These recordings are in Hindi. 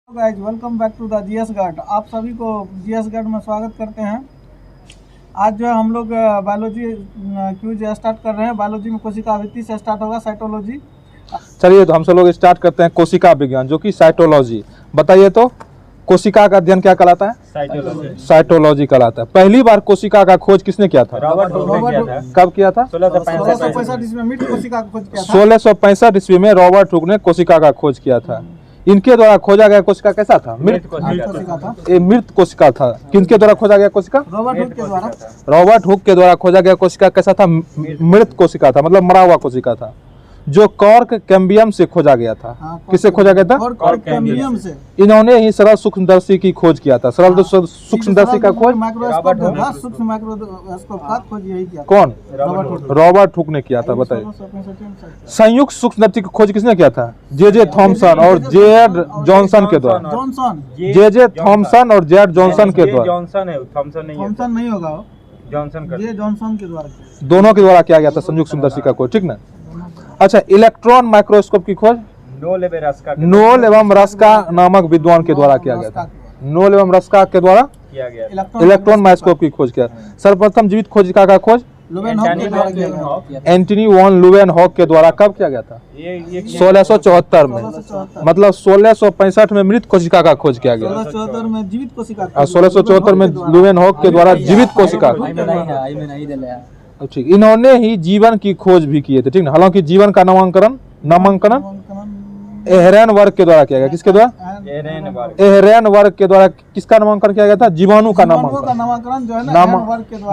Guys welcome back to the GS guard. आप सभी को जीएस गार्ड में स्वागत करते हैं। आज जो है हम लोग बायोलॉजी क्यूज स्टार्ट कर रहे हैं। बायोलॉजी में कोशिका आवृत्ति से स्टार्ट होगा साइटोलॉजी। चलिए तो हम सब लोग स्टार्ट करते हैं कोशिका विज्ञान जो कि साइटोलॉजी। बताइए तो कोशिका का अध्ययन क्या कहलाता है? साइटोलॉजी कहलाता है। पहली बार कोशिका का खोज किसने किया था? रॉबर्ट कब किया था? 1665 ईस्वी में मीट कोशिका का खोज किया था। 1665 ईस्वी में रॉबर्ट हुक ने कोशिका का खोज किया था। इनके द्वारा खोजा गया कोशिका कैसा था? मृत कोशिका था। ये मृत कोशिका था। किनके द्वारा खोजा गया कोशिका? रॉबर्ट हुक के द्वारा। रॉबर्ट हुक के द्वारा खोजा गया कोशिका कैसा था? मृत कोशिका था, मतलब मरा हुआ कोशिका था, जो कॉर्क कैम्बियम से खोजा गया था। किससे खोजा गया था? कॉर्क कैम्बियम से। इन्होंने ही सरल सूक्ष्मदर्शी की खोज किया था। सरल सूक्ष्मदर्शी का खोज माइक्रोस्कोप था, सूक्ष्म माइक्रोस्कोप का खोज यही किया। कौन? रॉबर्ट हुक ने किया था। बताइए संयुक्त सूक्ष्मदर्शी की खोज किसने किया था? जे थॉमसन और जेड जॉनसन के द्वारा। जे थॉमसन और जेड जॉनसन के द्वारा। थॉमसन नहीं होगा, जे जॉनसन के द्वारा। दोनों के द्वारा किया गया था संयुक्त सूक्ष्मदर्शी का खोज, ठीक ना? अच्छा, इलेक्ट्रॉन माइक्रोस्कोप की खोज नोल एवं रस्का नामक विद्वान के द्वारा किया गया था। नोल एवं रस्का के द्वारा किया गया इलेक्ट्रॉन माइक्रोस्कोप की खोज किया। सर्वप्रथम जीवित खोजिका का खोज एंटनी वॉन लुवेनहॉक के द्वारा कब किया गया था? 1674 में। मतलब 1665 में मृत कोशिका का खोज किया गया। 1674 में जीवित कोशिका। 1674 में लुवेनहॉक के द्वारा जीवित कोशिका। ठीक, इन्होंने ही जीवन की खोज भी किए थे, ठीक ना? हालांकि जीवन का नामांकन एहरेन वर्ग के द्वारा किया गया। किसके द्वारा? एहरेन वर्ग के द्वारा किसका नामांकन किया गया था? जीवाणु का नामांकन जो है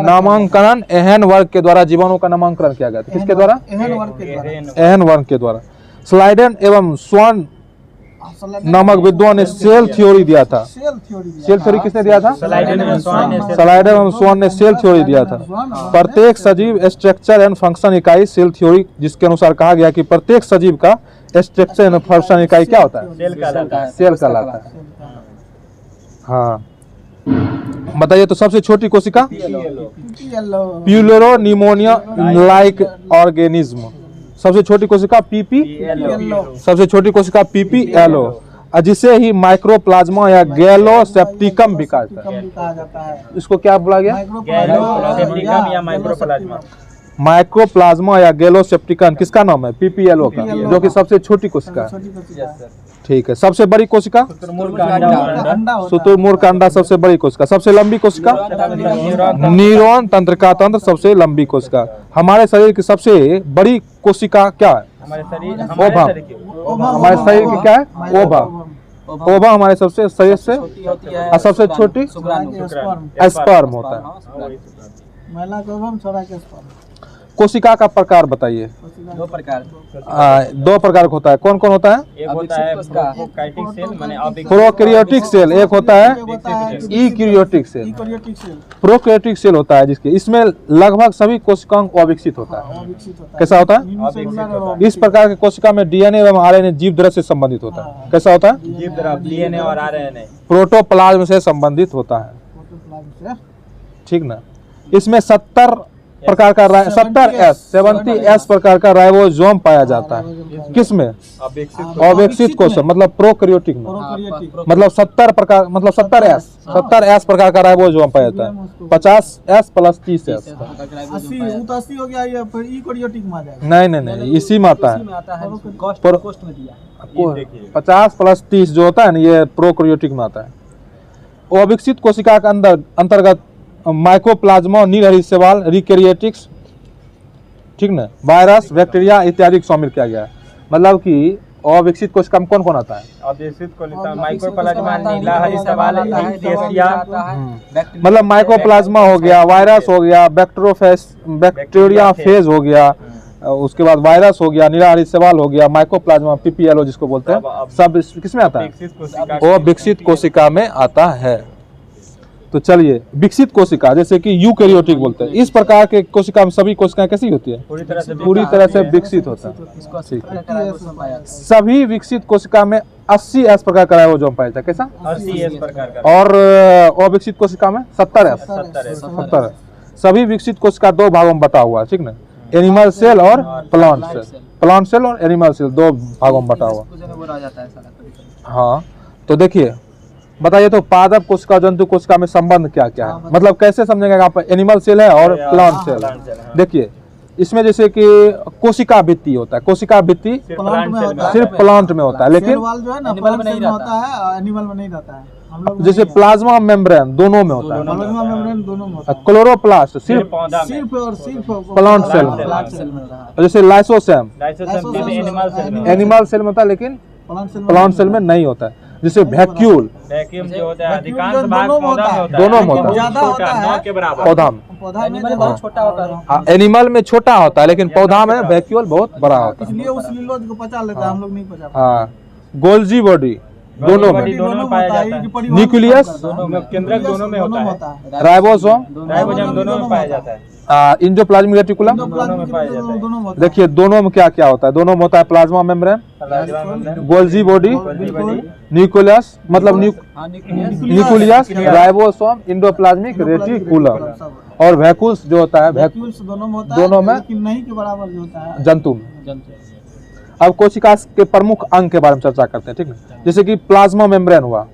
नामांकन एहन वर्ग के द्वारा जीवाणु का नामांकन किया गया था। किसके द्वारा? एहन वर्ग के द्वारा। स्लाइडन एवं स्वर्ण नामक विद्वान ने सेल थ्योरी दिया था। सेल थ्योरी किसने दिया था? स्लाइडन एवं स्वर्ण ने सेल थ्योरी दिया था। प्रत्येक सजीव स्ट्रक्चर एंड फंक्शन इकाई सेल थ्योरी, जिसके अनुसार कहा गया कि प्रत्येक सजीव का स्ट्रक्चर एंड फंक्शन इकाई क्या होता है? सेल कहलाता है। हाँ, बताइए तो सबसे छोटी कोशिका? प्यूलेरो निमोनिया लाइक ऑर्गेनिज्म। सबसे छोटी कोशिका पीपी। सबसे छोटी कोशिका पीपीएलओ, जिसे ही माइक्रोप्लाज्मा या गैलोसेप्टिकम भी कहा जाता है। इसको क्या बोला गया? माइक्रोप्लाज्मा या गैलोसेप्टिकम किसका नाम है? पीपीएलओ का, जो कि सबसे छोटी कोशिका है। ठीक है। सबसे बड़ी कोशिका? शुतुरमुर्ग का अंडा सबसे बड़ी कोशिका। सबसे लंबी कोशिका? न्यूरॉन तंत्रिका तंत्र सबसे लंबी कोशिका। हमारे शरीर की सबसे बड़ी कोशिका क्या है? ओवा। हमारे शरीर की क्या है? ओवा। ओवा हमारे सबसे शरीर से और सबसे छोटी स्पर्म होता है। महिला का ओवम, छोरा का स्पर्म। कोशिका का प्रकार बताइए। दो प्रकार का होता है। कौन कौन होता है? एक होता है प्रोकैरियोटिक सेल, एक होता है यूकैरियोटिक सेल। प्रोकैरियोटिक सेल होता है जिसके इसमें लगभग सभी कोशिकाओं अविकसित होता है। कैसा होता है? इस प्रकार की कोशिका में डीएनए एवं आरएनए जीव द्रव्य से संबंधित होता है। कैसा होता है? जीव द्रव्य डीएनए और आरएनए प्रोटोप्लाज्म से संबंधित होता है, ठीक ना? इसमें 70 प्रकार का 70S प्रकार का राइबोसोम पाया जाता है। किसमें? अविकसित कोशिका, मतलब प्रोकैरियोटिक में। मतलब 70 प्रकार, मतलब 70S प्रकार का राइबोसोम पाया जाता है। 50S plus 30S। 80 हो गया, ये फिर यूकैरियोटिक में आ जाएगा। नहीं, इसी में आता है। 50 प्लस 30 जो होता है ना, ये प्रोकैरियोटिक में आता है। अविकसित कोशिका के अंतर्गत माइक्रोप्लाज्मा, नीलहरी शैवाल, रीकैरियोटिक्स, ठीक ना, वायरस, बैक्टीरिया इत्यादि को शामिल किया गया है। मतलब कि अविकसित कोशिका में कौन कौन आता है? माइक्रोप्लाज्मा, नीलहरी शैवाल, मतलब माइक्रोप्लाज्मा हो गया, वायरस हो गया, बैक्टीरिया फेज हो गया, उसके बाद वायरस हो गया, नीलहरी शैवाल हो गया, माइक्रोप्लाज्मा पीपीएलओ जिसको बोलते हैं, सब किसमें आता है? अविकसित कोशिका में आता है। तो चलिए, विकसित कोशिका जैसे कि यूकैरियोटिक बोलते हैं, इस प्रकार के कोशिका में सभी कोशिकाएं कैसी होती है? पूरी तरह से विकसित होता है। सभी विकसित कोशिका में 80S प्रकार का राइबोसोम पाया जाता है। कैसा? 80S प्रकार का। और अविकसित कोशिका में 70S। सभी विकसित कोशिका दो भागों में बटा हुआ है, ठीक ना? एनिमल सेल और प्लांट सेल और एनिमल सेल, दो भागों में बटा हुआ। हाँ, तो देखिए बताइए तो पादप कोशिका जंतु कोशिका में संबंध क्या क्या है, मतलब कैसे समझेंगे आप एनिमल सेल है और प्लांट सेल है। देखिए इसमें जैसे कि कोशिका भित्ति होता है, कोशिका भित्ति सिर्फ प्लांट में होता है, लेकिन जो है ना प्लांट सेल में होता है, एनिमल में नहीं रहता है। हम लोग जैसे प्लाज्मा मेम्ब्रेन दोनों में होता है, प्लाज्मा मेम्ब्रेन दोनों में होता है। क्लोरोप्लास्ट सिर्फ सिर्फ प्लांट सेल में, प्लांट सेल में रहता है। और जैसे लाइसोसोम एनिमल सेल में एनिमल सेल में होता है लेकिन प्लांट सेल में नहीं होता है। जैसे वैक्यूल वैक्यूम जो होता है अधिकांश भाग पौधा में होता है, दोनों में होता है, ज्यादा होता है के बराबर पौधा में। पौधा में बहुत छोटा होता है, एनिमल में छोटा होता है लेकिन पौधा में वैक्यूल बहुत बड़ा होता है। इसलिए उस लीलोज को पचा लेता है, हम लोग नहीं पचा पाते। हाँ, गोल्जी बॉडी दोनों में, दोनों में पाया जाता है, न्यूक्लियस दोनों में, केंद्रक दोनों में होता है, राइबोसोम राइबोसोम दोनों में पाया जाता है, इंडोप्लाज्मिक रेटिकुलम दोनों में पाया जाता है। दोनों में होता देखिए दोनों में क्या क्या होता है, दोनों में होता है plasma membrane, plasma membrane, Golgi body, nucleus मतलब न्यूक्लियस, राइबोसोम, इंडोप्लाज्मिक रेटिकुलम और वैक्यूल्स जो होता है वैक्यूल्स दोनों में होता है, दोनों में लेकिन नहीं के बराबर जो होता है जंतु में। अब कोशिका के प्रमुख अंग के बारे में चर्चा करते हैं, ठीक है। जैसे कि प्लाज्मा मेम्ब्रेन हुआ,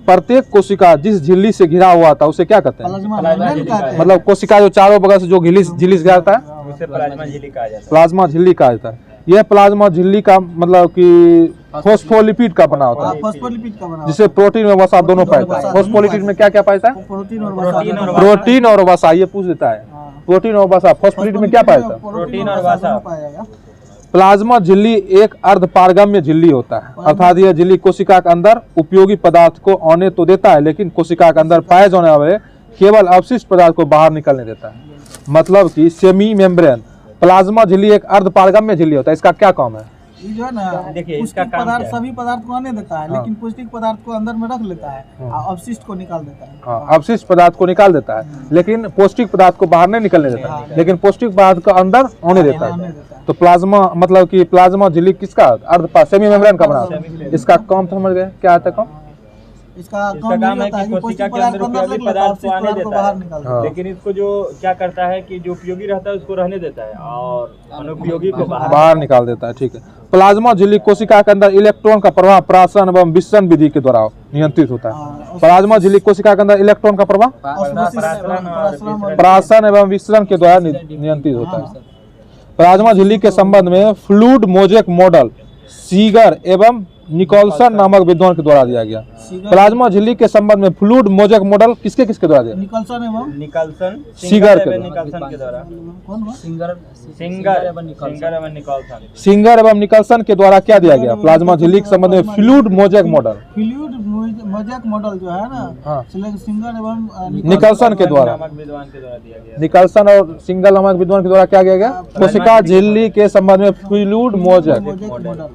प्रत्येक कोशिका जिस झिल्ली से घिरा हुआ था उसे क्या कहते हैं, प्लाज्मा मेम्ब्रेन कहते हैं। मतलब कोशिका जो चारों बगल से जो झिल्ली से घिरता है उसे प्लाज्मा झिल्ली कहा जाता है। प्लाज्मा झिल्ली कहा जाता है। यह प्लाज्मा झिल्ली का मतलब कि फॉस्फोलिपिड का बना होता है, फॉस्फोलिपिड का बना जिसे प्रोटीन और वसा दोनों पाता है। फॉस्फोलिपिड में क्या क्या पाता है, प्रोटीन और प्रोटीन और वसा। ये पूछ देता है प्रोटीन और वसा, फॉस्फोलिपिड में क्या पाता है, प्रोटीन और वसा पाएगा। प्लाज्मा झिल्ली एक अर्धपारगम्य झिल्ली होता है, अर्थात यह झिल्ली कोशिका के अंदर उपयोगी पदार्थ को आने तो देता है लेकिन कोशिका के अंदर पाए जाने वाले केवल अवशिष्ट पदार्थ को बाहर निकलने देता है। मतलब कि सेमी मेम्ब्रेन प्लाज्मा झिल्ली एक अर्धपारगम्य झिल्ली होता है। इसका क्या काम है, ये जो है ना देखिए, इसका पौष्टिक काम पदार्थ क्या है? सभी पदार्थ को आने देता है, लेकिन पौष्टिक पदार्थ को अंदर में रख लेता है और अवशिष्ट को निकाल देता है। हाँ, अवशिष्ट पदार्थ को निकाल देता है लेकिन पौष्टिक पदार्थ को बाहर नहीं निकलने देता है, लेकिन पौष्टिक पदार्थ को अंदर आने देता आने है। देता है। तो प्लाज्मा मतलब कि प्लाज्मा झिल्ली किसका अर्ध सेमी मेम्ब्रेन का बना होता है। इसका काम समझ गए क्या आता है काम, इसका इसका काम काम ये है होता है कि कि कोशिका पौष्टिक के पदार्थ अंदर को अंदर उपयोगी रख लेता है, पदार्थ को अवशिष्ट आने पदार्थ को देता बाहर है, निकाल देता हाँ। है। लेकिन इसको जो क्या करता है कि जो उपयोगी रहता है उसको रहने देता है और अनुपयोगी को बाहर निकाल देता है, ठीक है। प्लाज्मा झिल्ली कोशिका के अंदर इलेक्ट्रॉन का प्रवाह प्राशन एवं विसरण विधि के द्वारा नियंत्रित होता है। प्लाज्मा झिल्ली कोशिका के अंदर इलेक्ट्रॉन का प्रवाह प्राशन एवं विसरण के द्वारा नियंत्रित होता है। प्लाज्मा झिल्ली के संबंध में फ्लूइड मोजेक मॉडल सीगर एवं निकोलसन नामक विद्वान के द्वारा दिया गया। प्लाज्मा झिल्ली के संबंध में फ्लूइड मोजेक मॉडल किसके द्वारा दिया, निकलसन एवं निकलसन सीगर के एवं निकलसन के द्वारा, कौन हुआ? सिंगर एवं निकलसन, सिंगर एवं निकलसन के द्वारा क्या दिया गया, प्लाज्मा झिल्ली के संबंध में fluid mosaic model fluid mosaic model जो है ना, हाँ। सिंगर एवं निकलसन के द्वारा, नामक विद्वान के द्वारा दिया गया। निकलसन और सिंगल नामक विद्वान के द्वारा क्या किया गया, कोशिका झिल्ली के संबंध में फ्लूइड मोजेक मॉडल।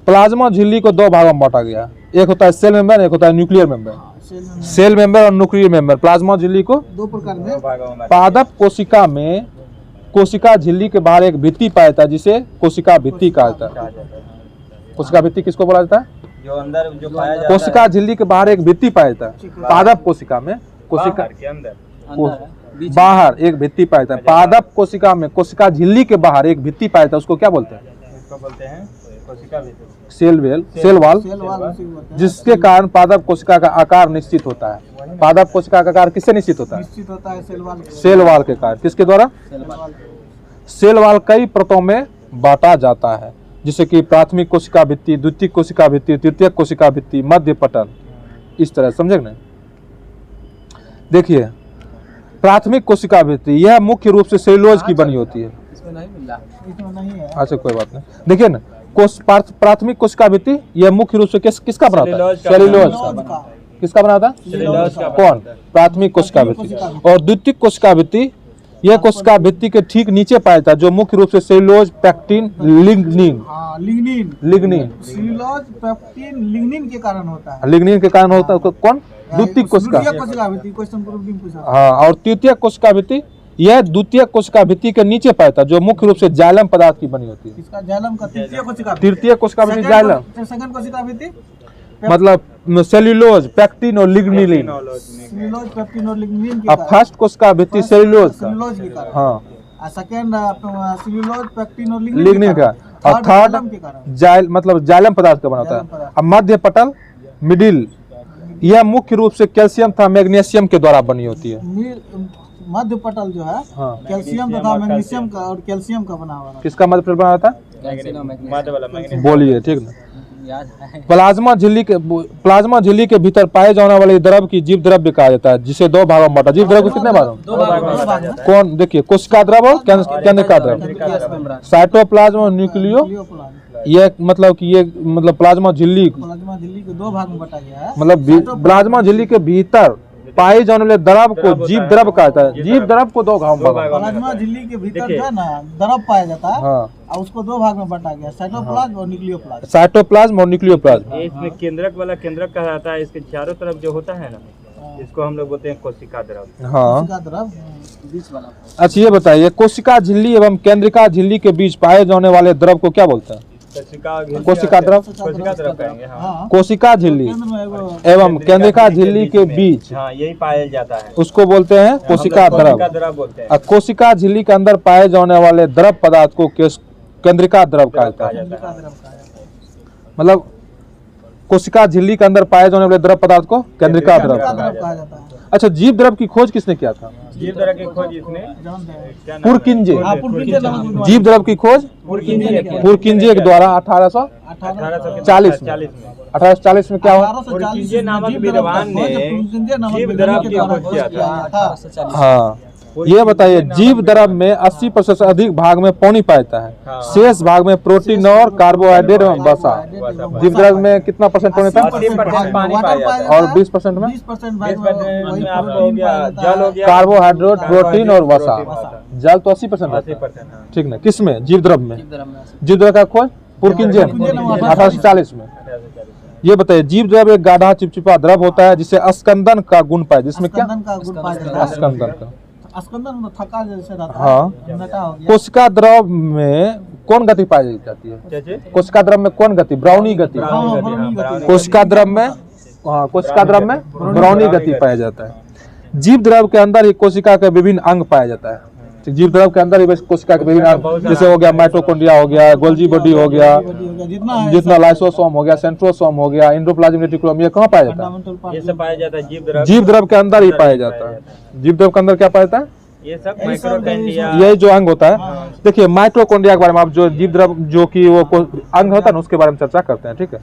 प्लाज्मा झिल्ली को दो भागों में बांटा गया, एक होता है सेल मेम्ब्रेन, एक होता है न्यूक्लियर मेम्ब्रेन। सेल मेम्ब्रेन और न्यूक्लियर मेम्ब्रेन प्लाज्मा झिल्ली को दो प्रकार में भागों में पादप कोशिका में कोशिका झिल्ली के बाहर एक भित्ति पाया जाता है जिसे कोशिका भित्ति कहा जाता है। कहा जाता है। कोशिका भित्ति किसको बोला जाता है, जो अंदर जो पाया जाता है कोशिका झिल्ली के बाहर एक भित्ति पाया जाता है। पादप कोशिका में कोशिका बाहर के अंदर बाहर एक भित्ति पाया जाता है। पादप कोशिका में कोशिका झिल्ली के बाहर एक भित्ति पाया जाता है, उसको क्या बोलते हैं, इसको बोलते हैं कोशिका भित्ति, सेल वाल, सेल वाल उसी को बोलते हैं। जिसके कारण पादप कोशिका का आकार निश्चित होता है। पादप कोशिका का आकार किससे निश्चित होता है, निश्चित होता है सेल वाल सेल वाल के कारण। किसके द्वारा, सेल वाल कई परतों में बांटा जाता है, जैसे कि प्राथमिक कोशिका भित्ति, द्वितीयक कोशिका भित्ति, तृतीयक कोशिका भित्ति, मध्य पटल, इस तरह समझे ना। देखिए प्राथमिक कोशिका भित्ति यह मुख्य रूप से सेलुलोज की बनी होती है। इसमें नहीं है। अच्छा कोई बात नहीं। देखिए ना प्राथमिक कोशिका भित्ति यह मुख्य रूप से किसका बनाता है, सेलुलोज का। किसका बनाता है, सेलुलोज का कौन, प्राथमिक कोशिका भित्ति। और द्वितीयक कोशिका भित्ति यह कोशिका भित्ति के ठीक नीचे पाया जाता है, जो मुख्य रूप से cellulose, pectin, lignin cellulose, pectin, lignin के कारण होता है। लिग्निन के कारण होता है। कौन, द्वितीयक कोशिका। क्वेश्चन प्रूफ नहीं पूछा। हाँ, और तृतीयक कोशिका भित्ति यह द्वितीयक कोशिका भित्ति के नीचे पाया जाता है, जो मुख्य रूप से जाइलम पदार्थ की बनी होती है। इसका जाइलम का तृतीय कोशिका कोशिका भित्ति जाइलम सेकंड कोशिका भित्ति मतलब सेल्यूलोज, पैक्टिन और लिग्निन। सेलुलोज, पैक्टिन और लिग्निन के अब फर्स्ट कोशिका भित्ति सेल्यूलोज का, सेलुलोज के कारण। हाँ, सेकंड सेलुलोज, पैक्टिन और लिग्निन का, और थर्ड मतलब जाइलम पदार्थ का बना होता है। अब मध्य पटल मिडिल, यह मुख्य रूप से कैल्शियम तथा मैग्नीशियम के द्वारा बनी होती है। मध्य पटल जो है हाँ, कैल्शियम तथा मैग्नीशियम का और कैल्शियम का बना हुआ है। किसका मध्य पटल बना था? मादे वाला मैग्नीशियम। बोलिए, ठीक ना। प्लाज्मा झिल्ली के भीतर पाए जाने वाले द्रव की जीव द्रव्य कहा जाता है, जिसे दो भागों में बांटा। जीव द्रव्य को कितने भागों? दो भाग में। कौन? देखिए, कोशिका द्रव और केंद्रिका द्रव। साइटोप्लाज्म और न्यूक्लियो, ये मतलब कि ये मतलब प्लाज्मा झिल्ली को दो भाग में बांटा गया है। मतलब प्लाज्मा झिल्ली के भीतर पाए जाने वाले द्रव को जीव द्रव कहता है। जीव द्रव को दो भाग में। प्लाज्मा झिल्ली के भीतर जो है ना द्रव पाया जाता है, हाँ, और उसको दो भाग में बांटा गया, साइटोप्लाज्म और न्यूक्लियोप्लाज्म। साइटोप्लाज्म और न्यूक्लियोप्लाज्म। इसमें केंद्रक वाला केंद्रक कहा जाता है। इसके चारों तरफ जो होता है ना, इसको हम लोग बोलते हैं कोशिका द्रव। हाँ, कोशिका द्रव बीच वाला। अच्छा ये बताइए, कोशिका झिल्ली एवं केंद्रिका झिल्ली के बीच पाए जाने वाले द्रव को क्या बोलते हैं? कोशिका द्रव। कोशिका द्रव कहेंगे। हाँ, कोशिका झिल्ली एवं केंद्रिका झिल्ली के बीच हाँ, यही पाया जाता है, उसको बोलते हैं कोशिका द्रव। बोलते हैं। और कोशिका झिल्ली के अंदर पाए जाने वाले द्रव पदार्थ को केंद्रिका द्रव कहा जाता है। मतलब कोशिका झिल्ली के अंदर पाए जाने वाले द्रव पदार्थ को केंद्रिका द्रव कहा जाता है। अच्छा, जीव द्रव की खोज किसने किया था? जीव द्रव की खोज इसने पुरकिंजे। पुरकिंजे जीव द्रव की खोज पुरकिंजे के द्वारा 1840 में क्या हुआ? पुरकिंजे नामक विद्वान ने जीव द्रव की खोज किया था। हाँ, ये बताइए, जीव द्रव में 80% से अधिक भाग में पानी पाता है, शेष भाग में प्रोटीन और कार्बोहाइड्रेट एवं वसा। जीव द्रव में कितना परसेंट पानी था? 80% पानी पाया जाता है। और 20% में 20% में आपको हो गया जल, हो गया कार्बोहाइड्रेट, प्रोटीन और वसा। जल तो 80% रहता है, 80%। ठीक ना। किसमें? जीव द्रव में। जीव द्रव का खोज पुरकिंजे 1840 में। ये बताइए, जीव द्रव एक गाढ़ा चिपचिपा द्रव होता है जिसे अस्कंदन का गुण पाया। जिसमें क्या? अस्कंदन का। अस्कंदन थका जैसे रहता है। हाँ, मोटा हो गया। कोशिका द्रव में कौन गति पाई जाती है? कोशिका द्रव में कौन गति? ब्राउनी गति। कोशिका द्रव में, हाँ, कोशिका द्रव में ब्राउनी गति पाया जाता है। जीव द्रव के अंदर ही कोशिका के विभिन्न अंग पाया जाता है। जीव द्रव के अंदर ही कोशिका के विभिन्न अंग, जैसे हो गया माइटोकॉन्ड्रिया हो गया, गोल्जी बॉडी हो गया, जितना लाइसोसोम हो गया, सेंट्रोसोम हो गया, एंडोप्लाज्म रेटिकुलम, ये कहाँ पाया जाता है? ये सब पाया जाता है जीव द्रव के अंदर ही पाया जाता है। जीव द्रव के अंदर क्या पाया जाता है? ये सब माइटोकॉन्ड्रिया, यही जो अंग होता है। देखिए, माइटोकॉन्ड्रिया के बारे में आप जो जीव द्रव जो कि वो अंग होता है ना, उसके बारे में चर्चा करते हैं, ठीक है।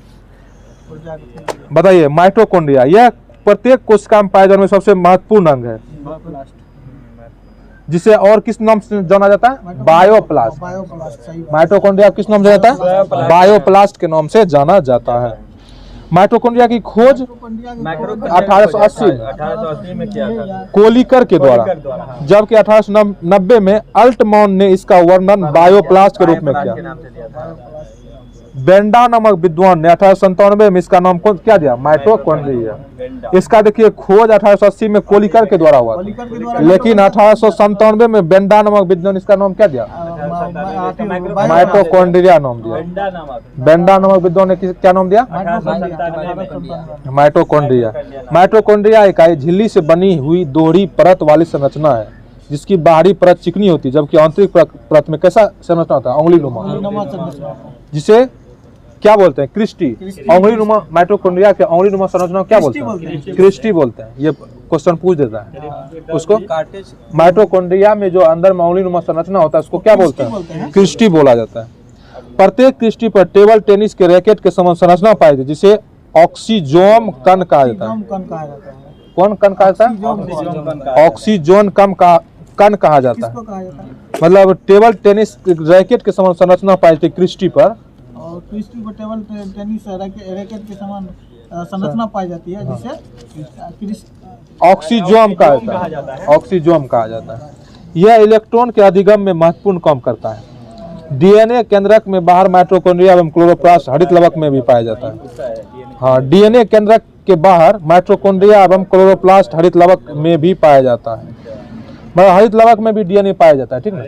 बताइए, माइटोकॉन्ड्रिया यह प्रत्येक कोशिका में पाए जाने में सबसे महत्वपूर्ण अंग है, जिसे और किस नाम से जाना जाता है? बायोप्लास्ट। माइटोकॉन्ड्रिया किस नाम से जाता है? बायोप्लास्ट के नाम से जाना जाता है। माइटोकॉन्ड्रिया की खोज 1880 में किया था, कोलिकर के द्वारा, जबकि 1890 में अल्टमॉन ने इसका वर्णन बायोप्लास्ट के रूप में किया। बेंडा नामक विद्वान ने 1897 में इसका नाम क्या दिया? माइटोकॉन्ड्रिया। इसका देखिए खोज 1880 में कोलिकर के द्वारा हुआ, लेकिन 1897 में बेंडा नामक विद्वान इसका नाम क्या दिया? माइटोकॉन्ड्रिया नाम दिया। बेंडा नामक विद्वान ने क्या नाम दिया? माइटोकॉन्ड्रिया। माइटोकॉन्ड्रिया इकाई झिल्ली से बनी हुई दोहरी परत वाली संरचना है, जिसकी बाहरी परत चिकनी होती है, जबकि आंतरिक परत में कैसा संरचना होता है? उंगली नुमा, जिसे क्या बोलते हैं? क्रिस्टी। उंगली नुमा माइटोकॉन्ड्रिया के उंगली नुमा संरचना क्या बोलते हैं? क्रिस्टी बोलते हैं। ये क्वेश्चन पूछ देता है उसको। माइटोकॉन्ड्रिया में जो अंदर में उंगली नुमा संरचना होता है उसको क्या बोलते हैं? क्रिस्टी बोला जाता है। प्रत्येक क्रिस्टी पर टेबल टेनिस के रैकेट के समान संरचना पाई जाती है, जिसे ऑक्सीजोम कण कहा जाता है। कौन कण कहा जाता है? ऑक्सीजोन कण कहा जाता है। मतलब टेबल टेनिस रैकेट के समान संरचना पाई जाती है क्रिस्टी पर, और क्रिस्टी पर टेबल टेनिस रैकेट के समान संरचना पाई जाती है, जिसे ऑक्सीजोम कहा जाता है। ऑक्सीजोम कहा जाता है। यह इलेक्ट्रॉन के अधिगम में महत्वपूर्ण काम करता है। डीएनए केंद्रक में बाहर माइटोकॉन्ड्रिया एवं क्लोरोप्लास्ट हरित लवक में भी पाया जाता है। हाँ, डीएनए केंद्रक के बाहर माइटोकॉन्ड्रिया एवं क्लोरोप्लास्ट हरित लवक में भी पाया जाता है। मतलब हरित लवक में भी डीएनए पाया जाता है, ठीक ना?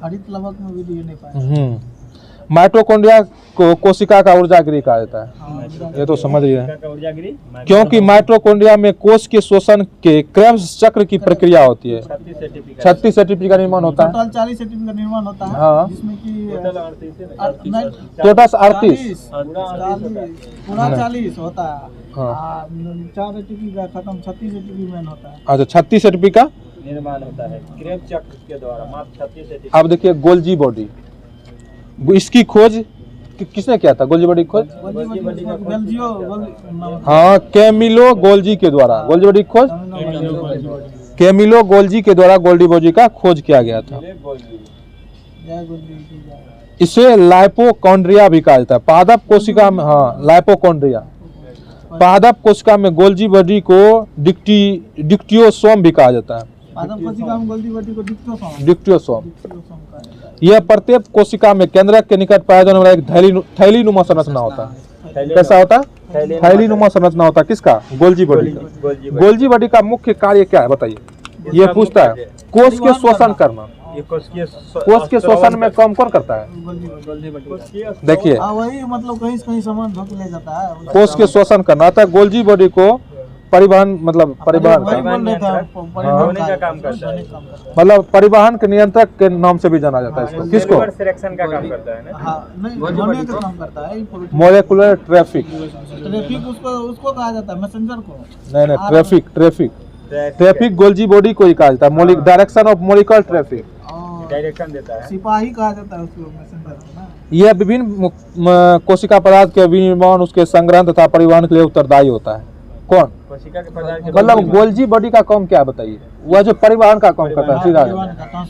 हरित लवक में भी डीएनए पाया जाता है। माइटोकॉन्ड्रिया को कोशिका का ऊर्जागृह कहा जाता है। ये तो समझ रही है, क्योंकि माइटोकॉन्ड्रिया में कोश के शोषण के क्रेब्स चक्र की प्रक्रिया होती है। 36 एटीपी का निर्माण होता है, टोटल 40 एटीपी का निर्माण होता है। हाँ। जिसमें कि टोटल 38 पूरा 40 होता है। हाँ। 4 एटीपी का खत्म 36 एटीपी मेन होता है। अच्छा 36 एटीपी का निर्माण होता है क्रेब चक्र के द्वारा मात्र 36 एटीपी। अब देखिए गोल्जी बॉडी, इसकी खोज किसने किया था? गोल्जी बॉडी की खोज हाँ कैमिलो गोल्जी के द्वारा। गोल्जी बॉडी की खोज कैमिलो गोल्जी के द्वारा गोल्डी बॉडी का खोज किया गया था। इसे लाइपोकॉन्ड्रिया भी कहा जाता है। पादप कोशिका में, हाँ लाइपोकॉन्ड्रिया, पादप कोशिका में गोल्जी बॉडी को डिक्टियोसोम भी कहा जाता है। पादप कोशिका में गोल्जी बॉडी को डिक्टियोसोम। यह प्रत्येक कोशिका में केंद्रक के निकट पाया जाने वाला एक थैली नुमा संरचना होता है। कैसा होता है? थैली नुमा संरचना होता है। किसका? गोल्जी बॉडी का। गोल्जी बॉडी का मुख्य कार्य क्या है बताइए? ये पूछता है। कोश के शोषण करना। कोश के शोषण में कौन कौन करता है? देखिए वही मतलब कहीं से कहीं सामान ढक ले जाता है। कोश के शोषण करना था। गोल्जी बॉडी को परिवहन मतलब परिवहन का काम करता है, मतलब परिवहन के नियंत्रक के नाम से भी जाना जाता है इसको। किसको? सिलेक्शन का काम करता है ना। नहीं होने का काम करता है। मोलेकुलर ट्रैफिक उसको कहा जाता है, मैसेंजर को। नहीं ट्रैफिक गोल्जी बॉडी को ही कहा जाता है। Direction of molecular traffic, direction देता है। सिपाही कहा जाता है उसको, मैसेंजर ना। यह विभिन्न कोशिका पदार्थ के विनिर्माण, उसके संग्रहण तथा परिवहन के लिए उत्तरदायी होता है। कौन? कोशिका के पदार्थ। मतलब गोल्जी बॉडी का काम क्या है बताइए? वह जो परिवहन का काम करता है सीधा।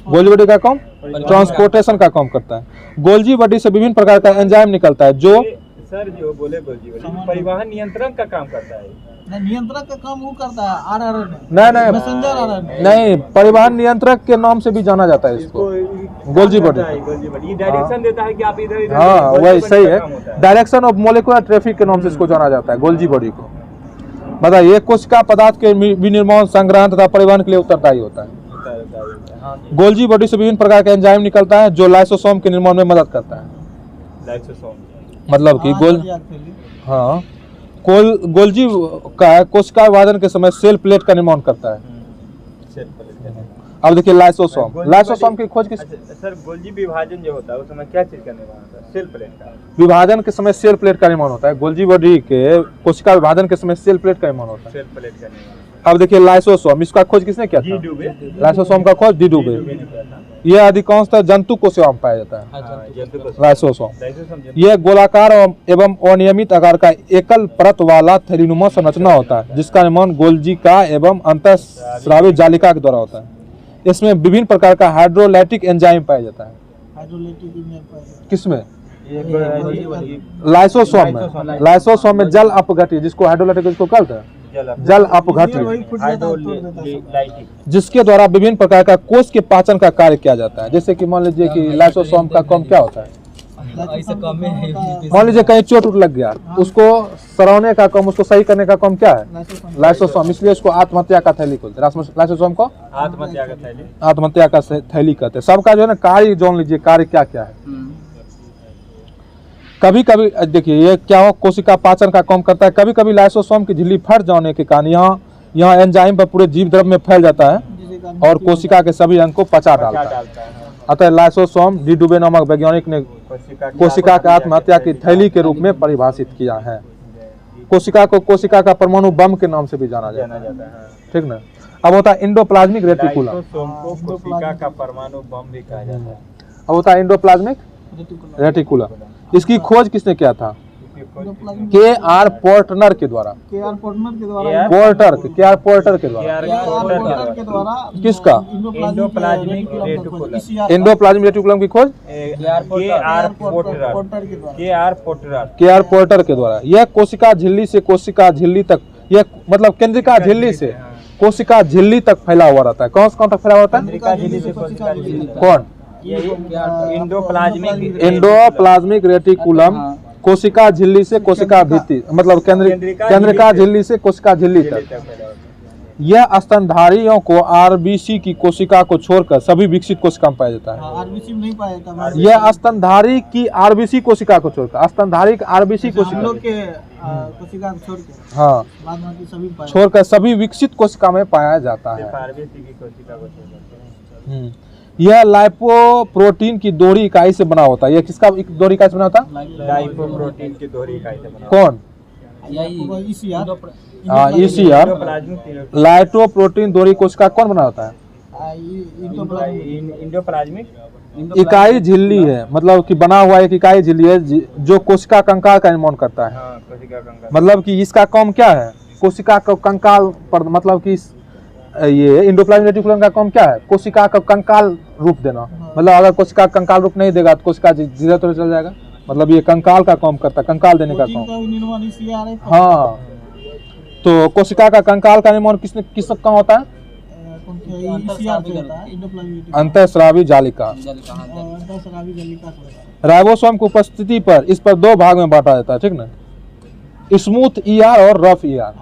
गोल्जी बॉडी का काम ट्रांसपोर्टेशन का काम करता है। गोल्जी बॉडी से विभिन्न प्रकार का एंजाइम निकलता है जो सर जो बोले गोल्जी बॉडी परिवहन नियंत्रण का काम करता है। नियंत्रक का काम वो करता है आरआरएनए। नहीं मैसेंजर आरआरएनए नहीं, परिवहन नियंत्रक के नाम से भी जाना जाता है इसको। गोल्जी बॉडी डायरेक्शन देता है कि आप इधर। हाँ वही सही है। डायरेक्शन ऑफ मोलिकुलर ट्रैफिक के नाम से इसको जाना जाता है गोल्जी बॉडी को। बताइए कोशिका पदार्थ के विनिर्माण, संग्रहण तथा परिवहन के लिए उत्तरदायी होता है। गोल्जी बॉडी से विभिन्न प्रकार का एंजाइम निकलता है जो लाइसोसोम के निर्माण में मदद करता है। मतलब कि गोल्जी का कोशिका विभाजन के समय सेल प्लेट का निर्माण करता है। अब देखिए लाइसोसोम की खोज किस? सर गोल्जी विभाजन जो होता है उस समय क्या चीज का निर्माण होता है? सेल प्लेट का। विभाजन के समय सेल प्लेट का निर्माण होता है। गोल्जी बॉडी के कोशिका विभाजन के समय सेल प्लेट का निर्माण होता है। सेल प्लेट का निर्माण। अब देखिए लाइसोसोम, इसका खोज किसने किया था? लाइसोसोम का खोज डी डुबे। यह अधिकांशतः जंतु कोशिकाओं में पाया जाता है। लाइसोसोम यह गोलाकार एवं अनियमित आकार का एकल परत वाला थैलीनुमा संरचना होता है जिसका निर्माण गोल्जी का एवं अंतःस्रावी जालिका के द्वारा होता है। इसमें विभिन्न प्रकार का हाइड्रोलाइटिक एंजाइम पाया जाता है। किसमें? लाइसोसोम में। लाइसोसोम में जल अपघट्य, जिसको हाइड्रोलाइटिक इसको कहते हैं जल अपघट्य, जिसके द्वारा विभिन्न प्रकार का कोश के पाचन का कार्य किया जाता है। जैसे कि मान लीजिए कि लाइसोसोम का काम क्या होता है? मान लीजिए कहीं चोट लग गया, उसको सराहने का काम, उसको सही करने का काम क्या है? लाइसोसोम। इसलिए उसको आत्महत्या का थैली कहते हैं। लाइसोसोम को आत्महत्या का थैली कहते हैं। सबका जो है ना कार्य जान लीजिए, कार्य क्या क्या है। कभी कभी देखिए ये क्या हो, कोशिका पाचन का काम करता है। कभी कभी लाइसोसोम की झिल्ली फट जाने के कारण यहाँ एंजाइम पर पूरे जीव द्रव्य में फैल जाता है और कोशिका के सभी अंग को पचा डालता है। अतः लाइसोसोम डी डुबे नामक वैज्ञानिक ने कोशिका का आत्महत्या की थैली के रूप में परिभाषित किया है। कोशिका को कोशिका का परमाणु बम के नाम से भी जाना जाता है। ठीक ना। अब होता है इंडोप्लाज्मिक रेटिकुलम। कोशिका का परमाणु बम भी कहा जाता है। अब होता है इंडोप्लाज्मिक रेटिकुलम। इसकी खोज किसने किया था? के.आर. पोर्टर के द्वारा। पोर्टर के द्वारा। किसका? इंडोप्लाज्मिक रेटिकुलम की खोज के.आर. पोर्टर के द्वारा। यह कोशिका झिल्ली से कोशिका झिल्ली तक, यह मतलब केंद्रिका झिल्ली से कोशिका झिल्ली तक फैला हुआ रहता है। कौन तक फैला हुआ होता है? कौन? इंडोप्लाज्मिक रेटिकुलम कोशिका झिल्ली से कोशिका भित्ति, मतलब केंद्रिका झिल्ली से कोशिका झिल्ली तक। यह स्तनधारियों को आरबीसी की कोशिका को छोड़कर सभी विकसित कोशिका में पाया जाता है। आरबीसी में नहीं पाया जाता। यह स्तनधारी की आरबीसी कोशिका को छोड़कर, स्तनधारी की आरबीसी हम कोशिका लोग के कोशिका को छोड़ के हाँ बाद बाकी सभी पाया छोड़कर सभी विकसित कोशिका में पाया जाता है। आरबीसी की कोशिका को छोड़ देते हैं। यह लाइपोप्रोटीन की दोहरी इकाई से बना होता है। यह किसका दोहरी इकाई से बना होता है? लाइपोप्रोटीन की दोहरी इकाई से बना। कौन? हाँ ECR लाइपोप्रोटीन दोहरी कोशिका कौन बना होता है? इंडोप्लाज्मिक इकाई झिल्ली है, मतलब कि बना हुआ एक इकाई झिल्ली है जो कोशिका कंकाल का निर्माण करता है। हाँ, कोशिका कंकाल। मतलब कि इसका काम क्या है? कोशिका का कंकाल पर, मतलब कि ये इंडोप्लाज्मिक रेटिकुलम का काम क्या है? कोशिका का कंकाल रूप देना। मतलब अगर कोशिका कंकाल रूप नहीं देगा तो कोशिका धीरे धीरे चल जाएगा। मतलब ये कंकाल का काम करता है, कंकाल देने का काम। हाँ, तो कोशिका का कंकाल का निर्माण किस का होता है? अंतःस्रावी जालिका। राइबोसोम की उपस्थिति पर इस पर दो भाग में बांटा जाता है, ठीक ना? स्मूथ ER और रफ ER।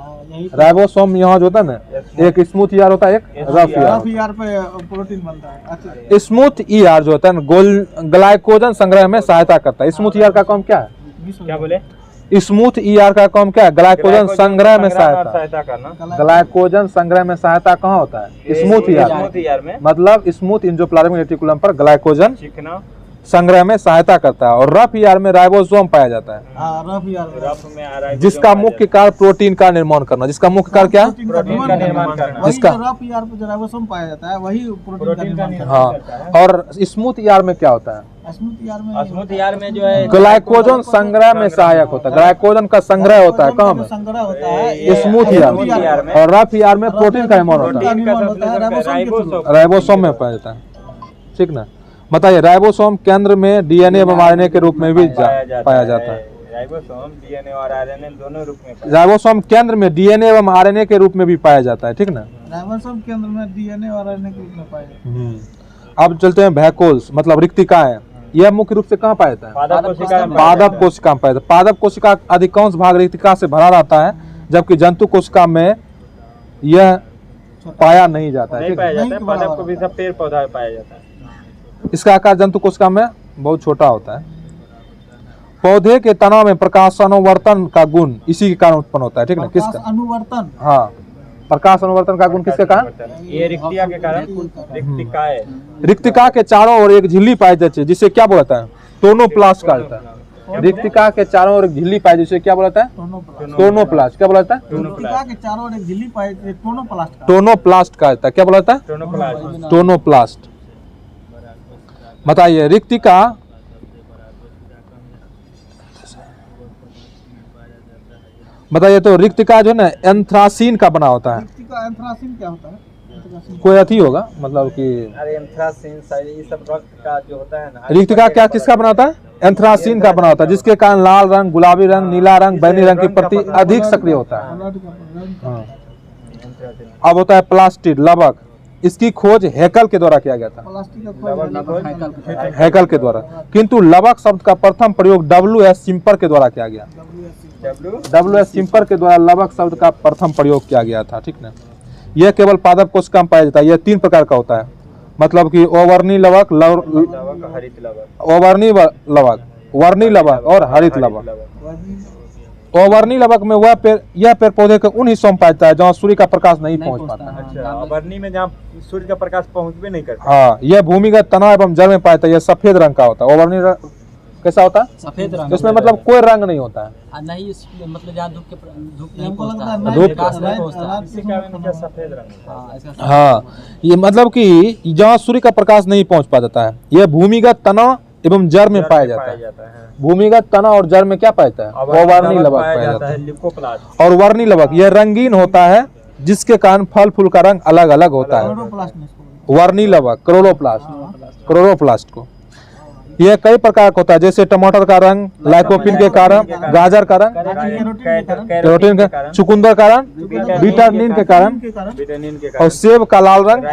राइबोसोम यहाँ जो होता है ना, एक स्मूथ ER होता है, एक रफ ER पे प्रोटीन बनता है। अच्छा, स्मूथ ER जो होता है ग्लाइकोजन संग्रह में सहायता करता है। स्मूथ ER का काम क्या है? क्या बोले? स्मूथ ER का काम क्या है? ग्लाइकोजन संग्रह में सहायता करना। ग्लाइकोजन संग्रह में सहायता कहाँ होता है? स्मूथ ER में। मतलब स्मूथ इंडोप्लाज्मिक रेटिकुलम पर ग्लाइकोजन चिकना संग्रह में सहायता करता है। और रफ ER में राइबोसोम पाया जाता है, रफ में आ रहा है, जिसका मुख्य कार्य प्रोटीन का निर्माण करना। जिसका मुख्य कार्य क्या है? प्रोटीन का निर्माण करना। जिसका रफ ER पे जो राइबोसोम पाया जाता है वही प्रोटीन का निर्माण हाँ, और स्मूथ ER में क्या होता है? स्मूथ ER में जो है ग्लाइकोजन संग्रह में सहायक होता है। ग्लाइकोजन का संग्रह होता है कहाँ में? संग्रह होता है स्मूथ ER में। और रफ ER में प्रोटीन का निर्माण होता है, राइबोसोम में पाया जाता है, ठीक ना? बताइए, राइबोसोम केंद्र में DNA एवं RNA के रूप में भी पाया जाता है। राइबोसोम DNA और RNA दोनों रूप में। राइबोसोम केंद्र में DNA एवं RNA के रूप में भी पाया जाता है, ठीक ना? राइबोसोम केंद्र में DNA और RNA के रूप में पाया जाता है। अब चलते हैं वैक्यूल्स, मतलब रिक्तिकाएं। यह मुख्य रूप से कहाँ पाया जाता है? पादप कोशिका में। पादप कोशिका में पाया जाता है। पादप कोशिका अधिकांश भाग रिक्तिका से भरा रहता है, जबकि जंतु कोशिका में यह पाया नहीं जाता है, नहीं ठीक पाया है? जाता है। पादप को भी सब पेड़ पौधा में पाया जाता है। इसका आकार जंतु कोशिका में बहुत छोटा होता है। पौधे के तनाव में प्रकाशानुवर्तन का गुण इसी के कारण उत्पन्न होता है, ठीक ना? किसका? अनुवर्तन। हाँ, प्रकाश अनुवर्तन का गुण किसके कारण? ये रिक्तिका के कारण। रिक्तिकाएं। रिक्तिका के चारों ओर एक झिल्ली पाई जाती है, जिसे क्या बोलता है? टोनोप्लास्ट कहा जाता है। रिक्तिका के चारों ओर एक झिल्ली पाई, जिसे क्या बोलता है? टोनोप्लास्ट। क्या बोलता है? रिक्तिका के चारों ओर एक झिल्ली पाई जाती है, टोनोप्लास्ट। टोनोप्लास्ट कहा जाता है। क्या बोलता है? टोनोप्लास्ट। टोनोप्लास्ट। बताइए, रिक्तिका बताइए तो रिक्तिका जो है ना एंथ्रासीन का बना होता है। रिक्तिका एंथ्रासीन क्या होता है? कोई अथी होगा, मतलब कि अरे एंथ्रासीन ये सब रक्त का जो होता है ना। रिक्तिका क्या किसका बना होता है? एंथ्रासीन का बना होता है, जिसके कारण लाल रंग, गुलाबी रंग, नीला रंग, बैंगनी रंग के प्रति अधिक सक्रिय होता है। हाँ। अब होता है प्लास्टिड, लवक। इसकी खोज हैकल के द्वारा किया गया था। हैकल के द्वारा, किंतु लवक शब्द का प्रथम प्रयोग WS सिम्पर के द्वारा किया गया। WS सिम्पर के द्वारा लवक शब्द का प्रथम प्रयोग किया गया था, ठीक ना? यह केवल पादप कोशिका में पाया जाता है। यह 3 प्रकार का होता है, मतलब कि ओवर्णी लवक, ओवर्णी लवक, वर्णी लवक और हरित लवक। ओवर्णी लवक में यह पेड़ पौधे के उन हिस्सों में पाया जाता है जहाँ सूर्य का प्रकाश नहीं पहुँच पाता है। अच्छा, वर्णी में जहाँ सूर्य का प्रकाश पहुँच भी नहीं करता। हाँ, यह भूमिगत तना एवं जड़ में पाया जाता है। यह सफेद रंग का होता है। ओवर्णी कैसा होता है? सफेद रंग। इसमें मतलब कोई रंग नहीं होता है। नहीं, मतलब जहाँ धूप नहीं हमको लगता पहुँचता है है, धूप प्रकाश नहीं पहुँचता है। इसी कारण इनका सफेद रंग। हाँ, इसका हाँ, ये मतलब कि जहाँ सूर्य का प्रकाश नहीं पहुँच पाता है। यह भूमिगत तना एवं जड़ में पाया जाता है। भूमिगत तना और जड़ में क्या पाया जाता है? वर्णी लवक पाया जाता है। लिकोप्लास्ट। और वर्णी लवक यह रंगीन होता है, जिसके कारण फल फूल का रंग अलग अलग होता है। वर्णी लवक क्लोरोप्लास्ट को यह कई प्रकार का होता है, जैसे टमाटर का रंग लाइकोपिन के कारण, गाजर का रंग कैरोटीन के, चुकंदर का रंग विटामिन के कारण, और सेब का लाल रंग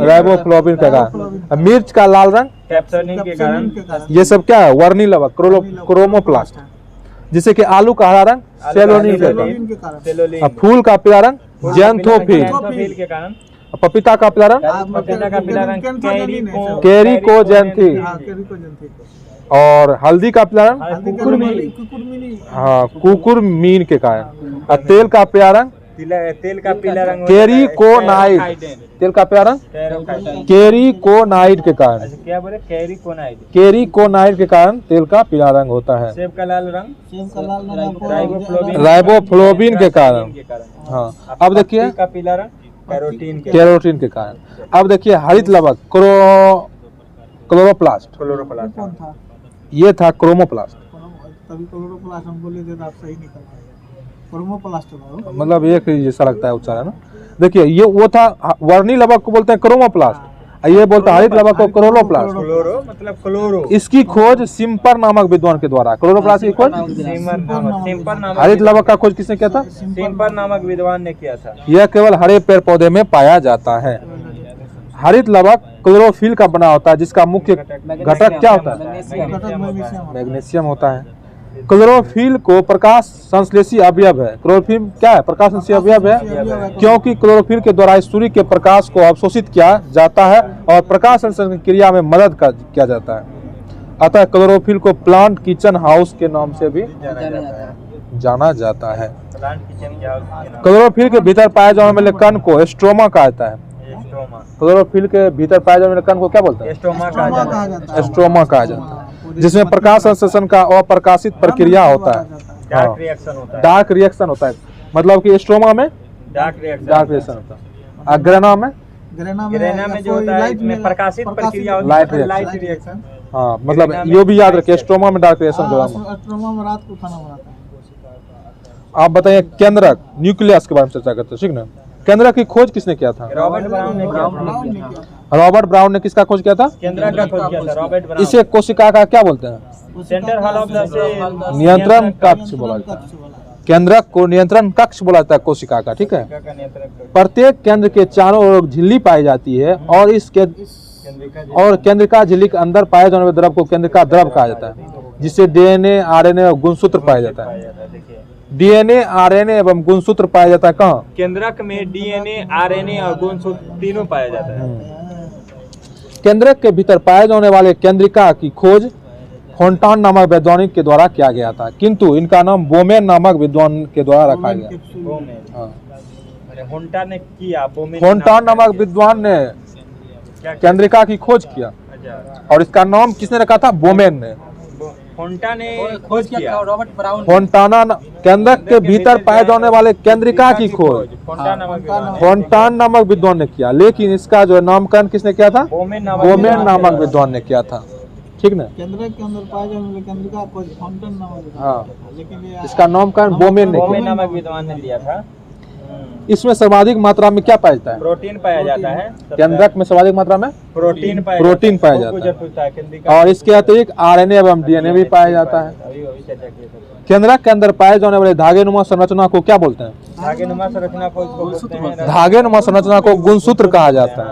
राइबोफ्लाविन के कारण, मिर्च का लाल रंग कैप्साइसिन के कारण। ये सब क्या है? वर्णी लवक क्रोमोप्लास्ट। जिसे कि आलू का हरा रंग सेलोनिन के कारण, फूल का पीला रंग ज़ैंथोफिल। ज़ैंथोफिल के कारण। पपीता का पीला रंग पपीता का पीला रंग कैरिकोजेंथिल। और हल्दी का पीला रंग हाँ कुकुरमीन के कारण। और तेल का पीला रंग तेल का पीला रंग कैरिकोनाइड। तेल का पीला रंग कैरिकोनाइड के कारण। क्या बोले? कैरिकोनाइड। कैरिकोनाइड के कारण तेल का पीला रंग होता है। सेब का लाल रंग राइबोफ्लोविन के कारण। हाँ अब देखिए का पीला रंग कैरोटीन के कारण। अब देखिए हरित लवक क्लोरोप्लास्ट। ये था क्रोमोप्लास्ट। तभी क्लोरोप्लास्ट हम बोले थे, आप सही निकल आए। क्रोमोप्लास्ट मतलब एक ही जैसा लगता है उच्चारण। देखिए ये वो था वर्णी लवक को बोलते हैं क्रोमोप्लास्ट, ये बोलते हैं हरित लवक को क्लोरोप्लास्ट। क्लोरो मतलब क्लोरो। इसकी खोज सिम्पर नामक विद्वान के द्वारा। क्लोरोप्लास्ट की खोज सिम्पर नामक। हरित लवक का खोज किसने किया था? सिम्पर नामक विद्वान ने किया था। यह केवल हरे पेड़ पौधे में पाया जाता है। हरित लवक क्लोरोफिल का बना होता है, जिसका मुख्य घटक क्या होता है? मैग्नीशियम होता है। क्लोरोफिल को प्रकाश संश्लेषी अवयव है। क्लोरोफिल क्या है? प्रकाश संश्लेषी अवयव है, क्योंकि क्लोरोफिल के द्वारा सूर्य के प्रकाश को अवशोषित किया जाता है और प्रकाश संश्लेषण क्रिया में मदद किया जाता है। अतः क्लोरोफिल को प्लांट किचन हाउस के नाम से भी जाना जाता है। क्लोरोफिल के भीतर पाए जाने वाले कण को स्ट्रोमा कहा जाता है। क्लोरोफिल के भीतर पाए जाने वाले कण को क्या बोलते हैं? स्ट्रोमा कहा जाता है। स्ट्रोमा कहा जाता है, जिसमें प्रकाश संश्लेषण का अप्रकाशित प्रक्रिया होता है। डार्क रिएक्शन होता है। डार्क रिएक्शन होता है, मतलब कि स्ट्रोमा में डार्क रिएक्शन होता है। और ग्रेना में जो होता है इसमें प्रकाशित प्रक्रिया होती है, लाइट रिएक्शन। हाँ मतलब ये भी याद रखिए, स्ट्रोमा में डार्क रिएक्शन। स्ट्रोमा में रात को खाना बनाता है। आप बताइए केंद्रक न्यूक्लियस के बारे में चर्चा करते हैं, ठीक ना? केंद्रक की खोज किसने किया था? रॉबर्ट ब्राउन ने किया था। रॉबर्ट ब्राउन ने किसका खोज किया था? केंद्रक का खोज किया था रॉबर्ट ब्राउन। इसे कोशिका का क्या बोलते हैं? Centre hall of the cell. नियंत्रण कक्ष बोला जाता है। केंद्रक को नियंत्रण कक्ष बोला जाता है कोशिका का, ठीक है? प्रत्येक केंद्र के चारों ओर झिल्ली पाई जाती है और केंद्रिका झिल्ली के अंदर पाए जाने वाले द्रव को केंद्रिका द्रव कहा जाता है, जिससे डीएनए, आरएनए और गुणसूत्र पाया जाता है। डीएनए, आरएनए एवं गुणसूत्र पाया जाता है कहाँ? केंद्रक में डीएनए, आरएनए और गुणसूत्र तीनों पाया जाता है। केंद्रक के भीतर पाए जाने वाले केंद्रिका की खोज फोंटान नामक वैज्ञानिक के द्वारा किया गया था, किंतु इनका नाम बोमेन नामक विद्वान के द्वारा रखा गया। फोंटान नामक विद्वान ने केंद्रिका की खोज किया और इसका नाम किसने रखा था? बोमेन ने। फोंटा ने खोज किया। Robert brown. फोंटाना केंद्रक के भीतर पाए जाने वाले केंद्रिका की खोज फोंटान नामक विद्वान ने किया, लेकिन इसका जो नामकरण किसने किया था? बोमेन नामक विद्वान ने किया था, ठीक ना? केंद्रक के अंदर पाए जाने वाले केंद्रिका खोज फोंटान नामक। हाँ, लेकिन इसका नामकरण बोमेन नामक विद्वान ने दिया था। इसमें सर्वाधिक मात्रा में क्या पाया जाता है? प्रोटीन पाया जाता है। केंद्रक में सर्वाधिक मात्रा में प्रोटीन पाया जाता है और इसके अतिरिक्त आरएनए एवं डीएनए भी पाया जाता है। केंद्रक के अंदर पाए जाने वाले धागेनुमा संरचना को क्या बोलते हैं? धागेनुमा संरचना को धागेनुमा संरचना को गुणसूत्र कहा जाता है,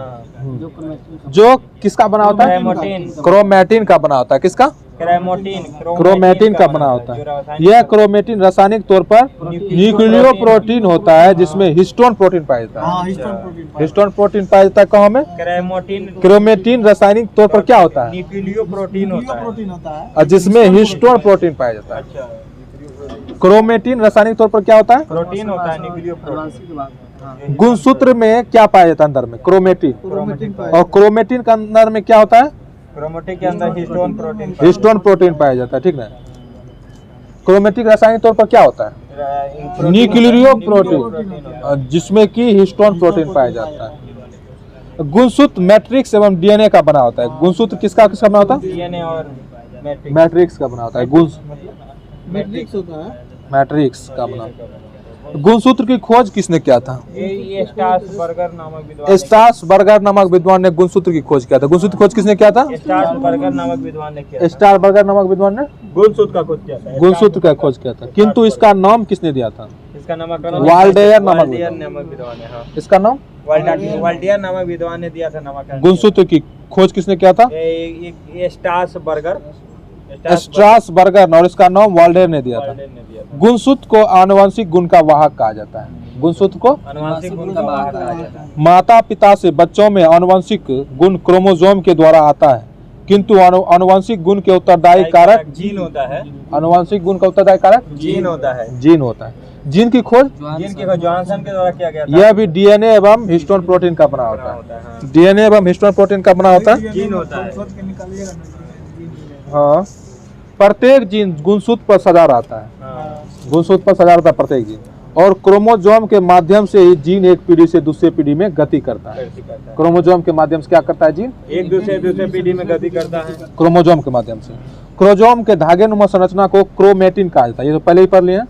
जो किसका बना होता है? क्रोमैटिन का बना होता है। किसका? क्रोमैटिन का बना होता है। यह क्रोमैटिन रासायनिक तौर पर न्यूक्लियो प्रोटीन होता है, जिसमें हिस्टोन प्रोटीन पाया जाता है। हिस्टोन प्रोटीन पाया जाता है कहाँ में? क्रोमैटिन रासायनिक तौर पर क्या होता है? न्यूक्लियो प्रोटीन होता है, और जिसमें हिस्टोन प्रोटीन पाया जाता है। क्रोमैटिन रासायनिक तौर पर क्या होता है? प्रोटीन होता है, न्यूक्लियो प्रोटीन। गुणसूत्र में क्या पाया जाता है? अंदर में क्रोमैटिन। और क्रोमैटिन के अंदर में क्या होता है? क्रोमैटिन के अंदर हिस्टोन प्रोटीन पाया जाता है, ठीक ना? क्रोमैटिन रासायनिक तौर पर क्या होता है? न्यूक्लियो प्रोटीन, जिसमें कि हिस्टोन प्रोटीन पाया जाता है। गुणसूत्र मैट्रिक्स एवं डीएनए का बना होता है। गुणसूत्र किसका बना होता है? डीएनए और मैट्रिक्स का बना होता है। मैट्रिक्स होता है, मैट्रिक्स का बना। गुणसूत्र की खोज किसने किया था? स्टार्सबर्गर नामक विद्वान ने गुणसूत्र की खोज किया था। गुणसूत्र की खोज किसने किया था? स्टार्सबर्गर नामक विद्वान ने किया। स्टार्सबर्गर नामक विद्वान ने गुणसूत्र का खोज किया था। गुणसूत्र का खोज किया था, किंतु इसका नाम किसने दिया था? इसका नाम वाल्डेयर नामक विद्वान है। इसका नाम वाल्डेयर नामक विद्वान ने दिया था नामकरण। गुणसूत्र की खोज किसने किया था? स्ट्रासबर्गर, और इसका नाम वाल्डेयर ने दिया था। गुणसूत्र को आनुवंशिक गुण का वाहक कहा जाता है। गुणसूत्र को अनुवांशिक गुण का वाहक कहा जाता है। माता पिता से बच्चों में आनुवंशिक गुण क्रोमोसोम के द्वारा आता है, किंतु आनुवंशिक गुण के उत्तरदायी कारक जीन होता है। आनुवंशिक गुण का उत्तरदायी कारक जीन होता है। जीन होता है। जीन की खोज जीन की खोज जॉनसन के द्वारा किया गया था। यह भी डीएनए एवं हिस्टोन प्रोटीन का बना होता है। डीएनए एवं हिस्टोन प्रोटीन का बना होता है। जीन होता है। हाँ, प्रत्येक जीन गुणसूत्र पर सजा रहता है। हाँ। गुणसूत्र पर सजा रहता है प्रत्येक जीन, और क्रोमोसोम के माध्यम से ही जीन एक पीढ़ी से दूसरे पीढ़ी में गति करता है। क्रोमोसोम के माध्यम से क्या करता है जीन? एक दूसरे पीढ़ी में गति करता है। क्रोमोसोम के माध्यम से। क्रोमोसोम के धागेनुमा संरचना को क्रोमेटिन कहा जाता है। ये तो पहले ही पढ़ लिए हैं।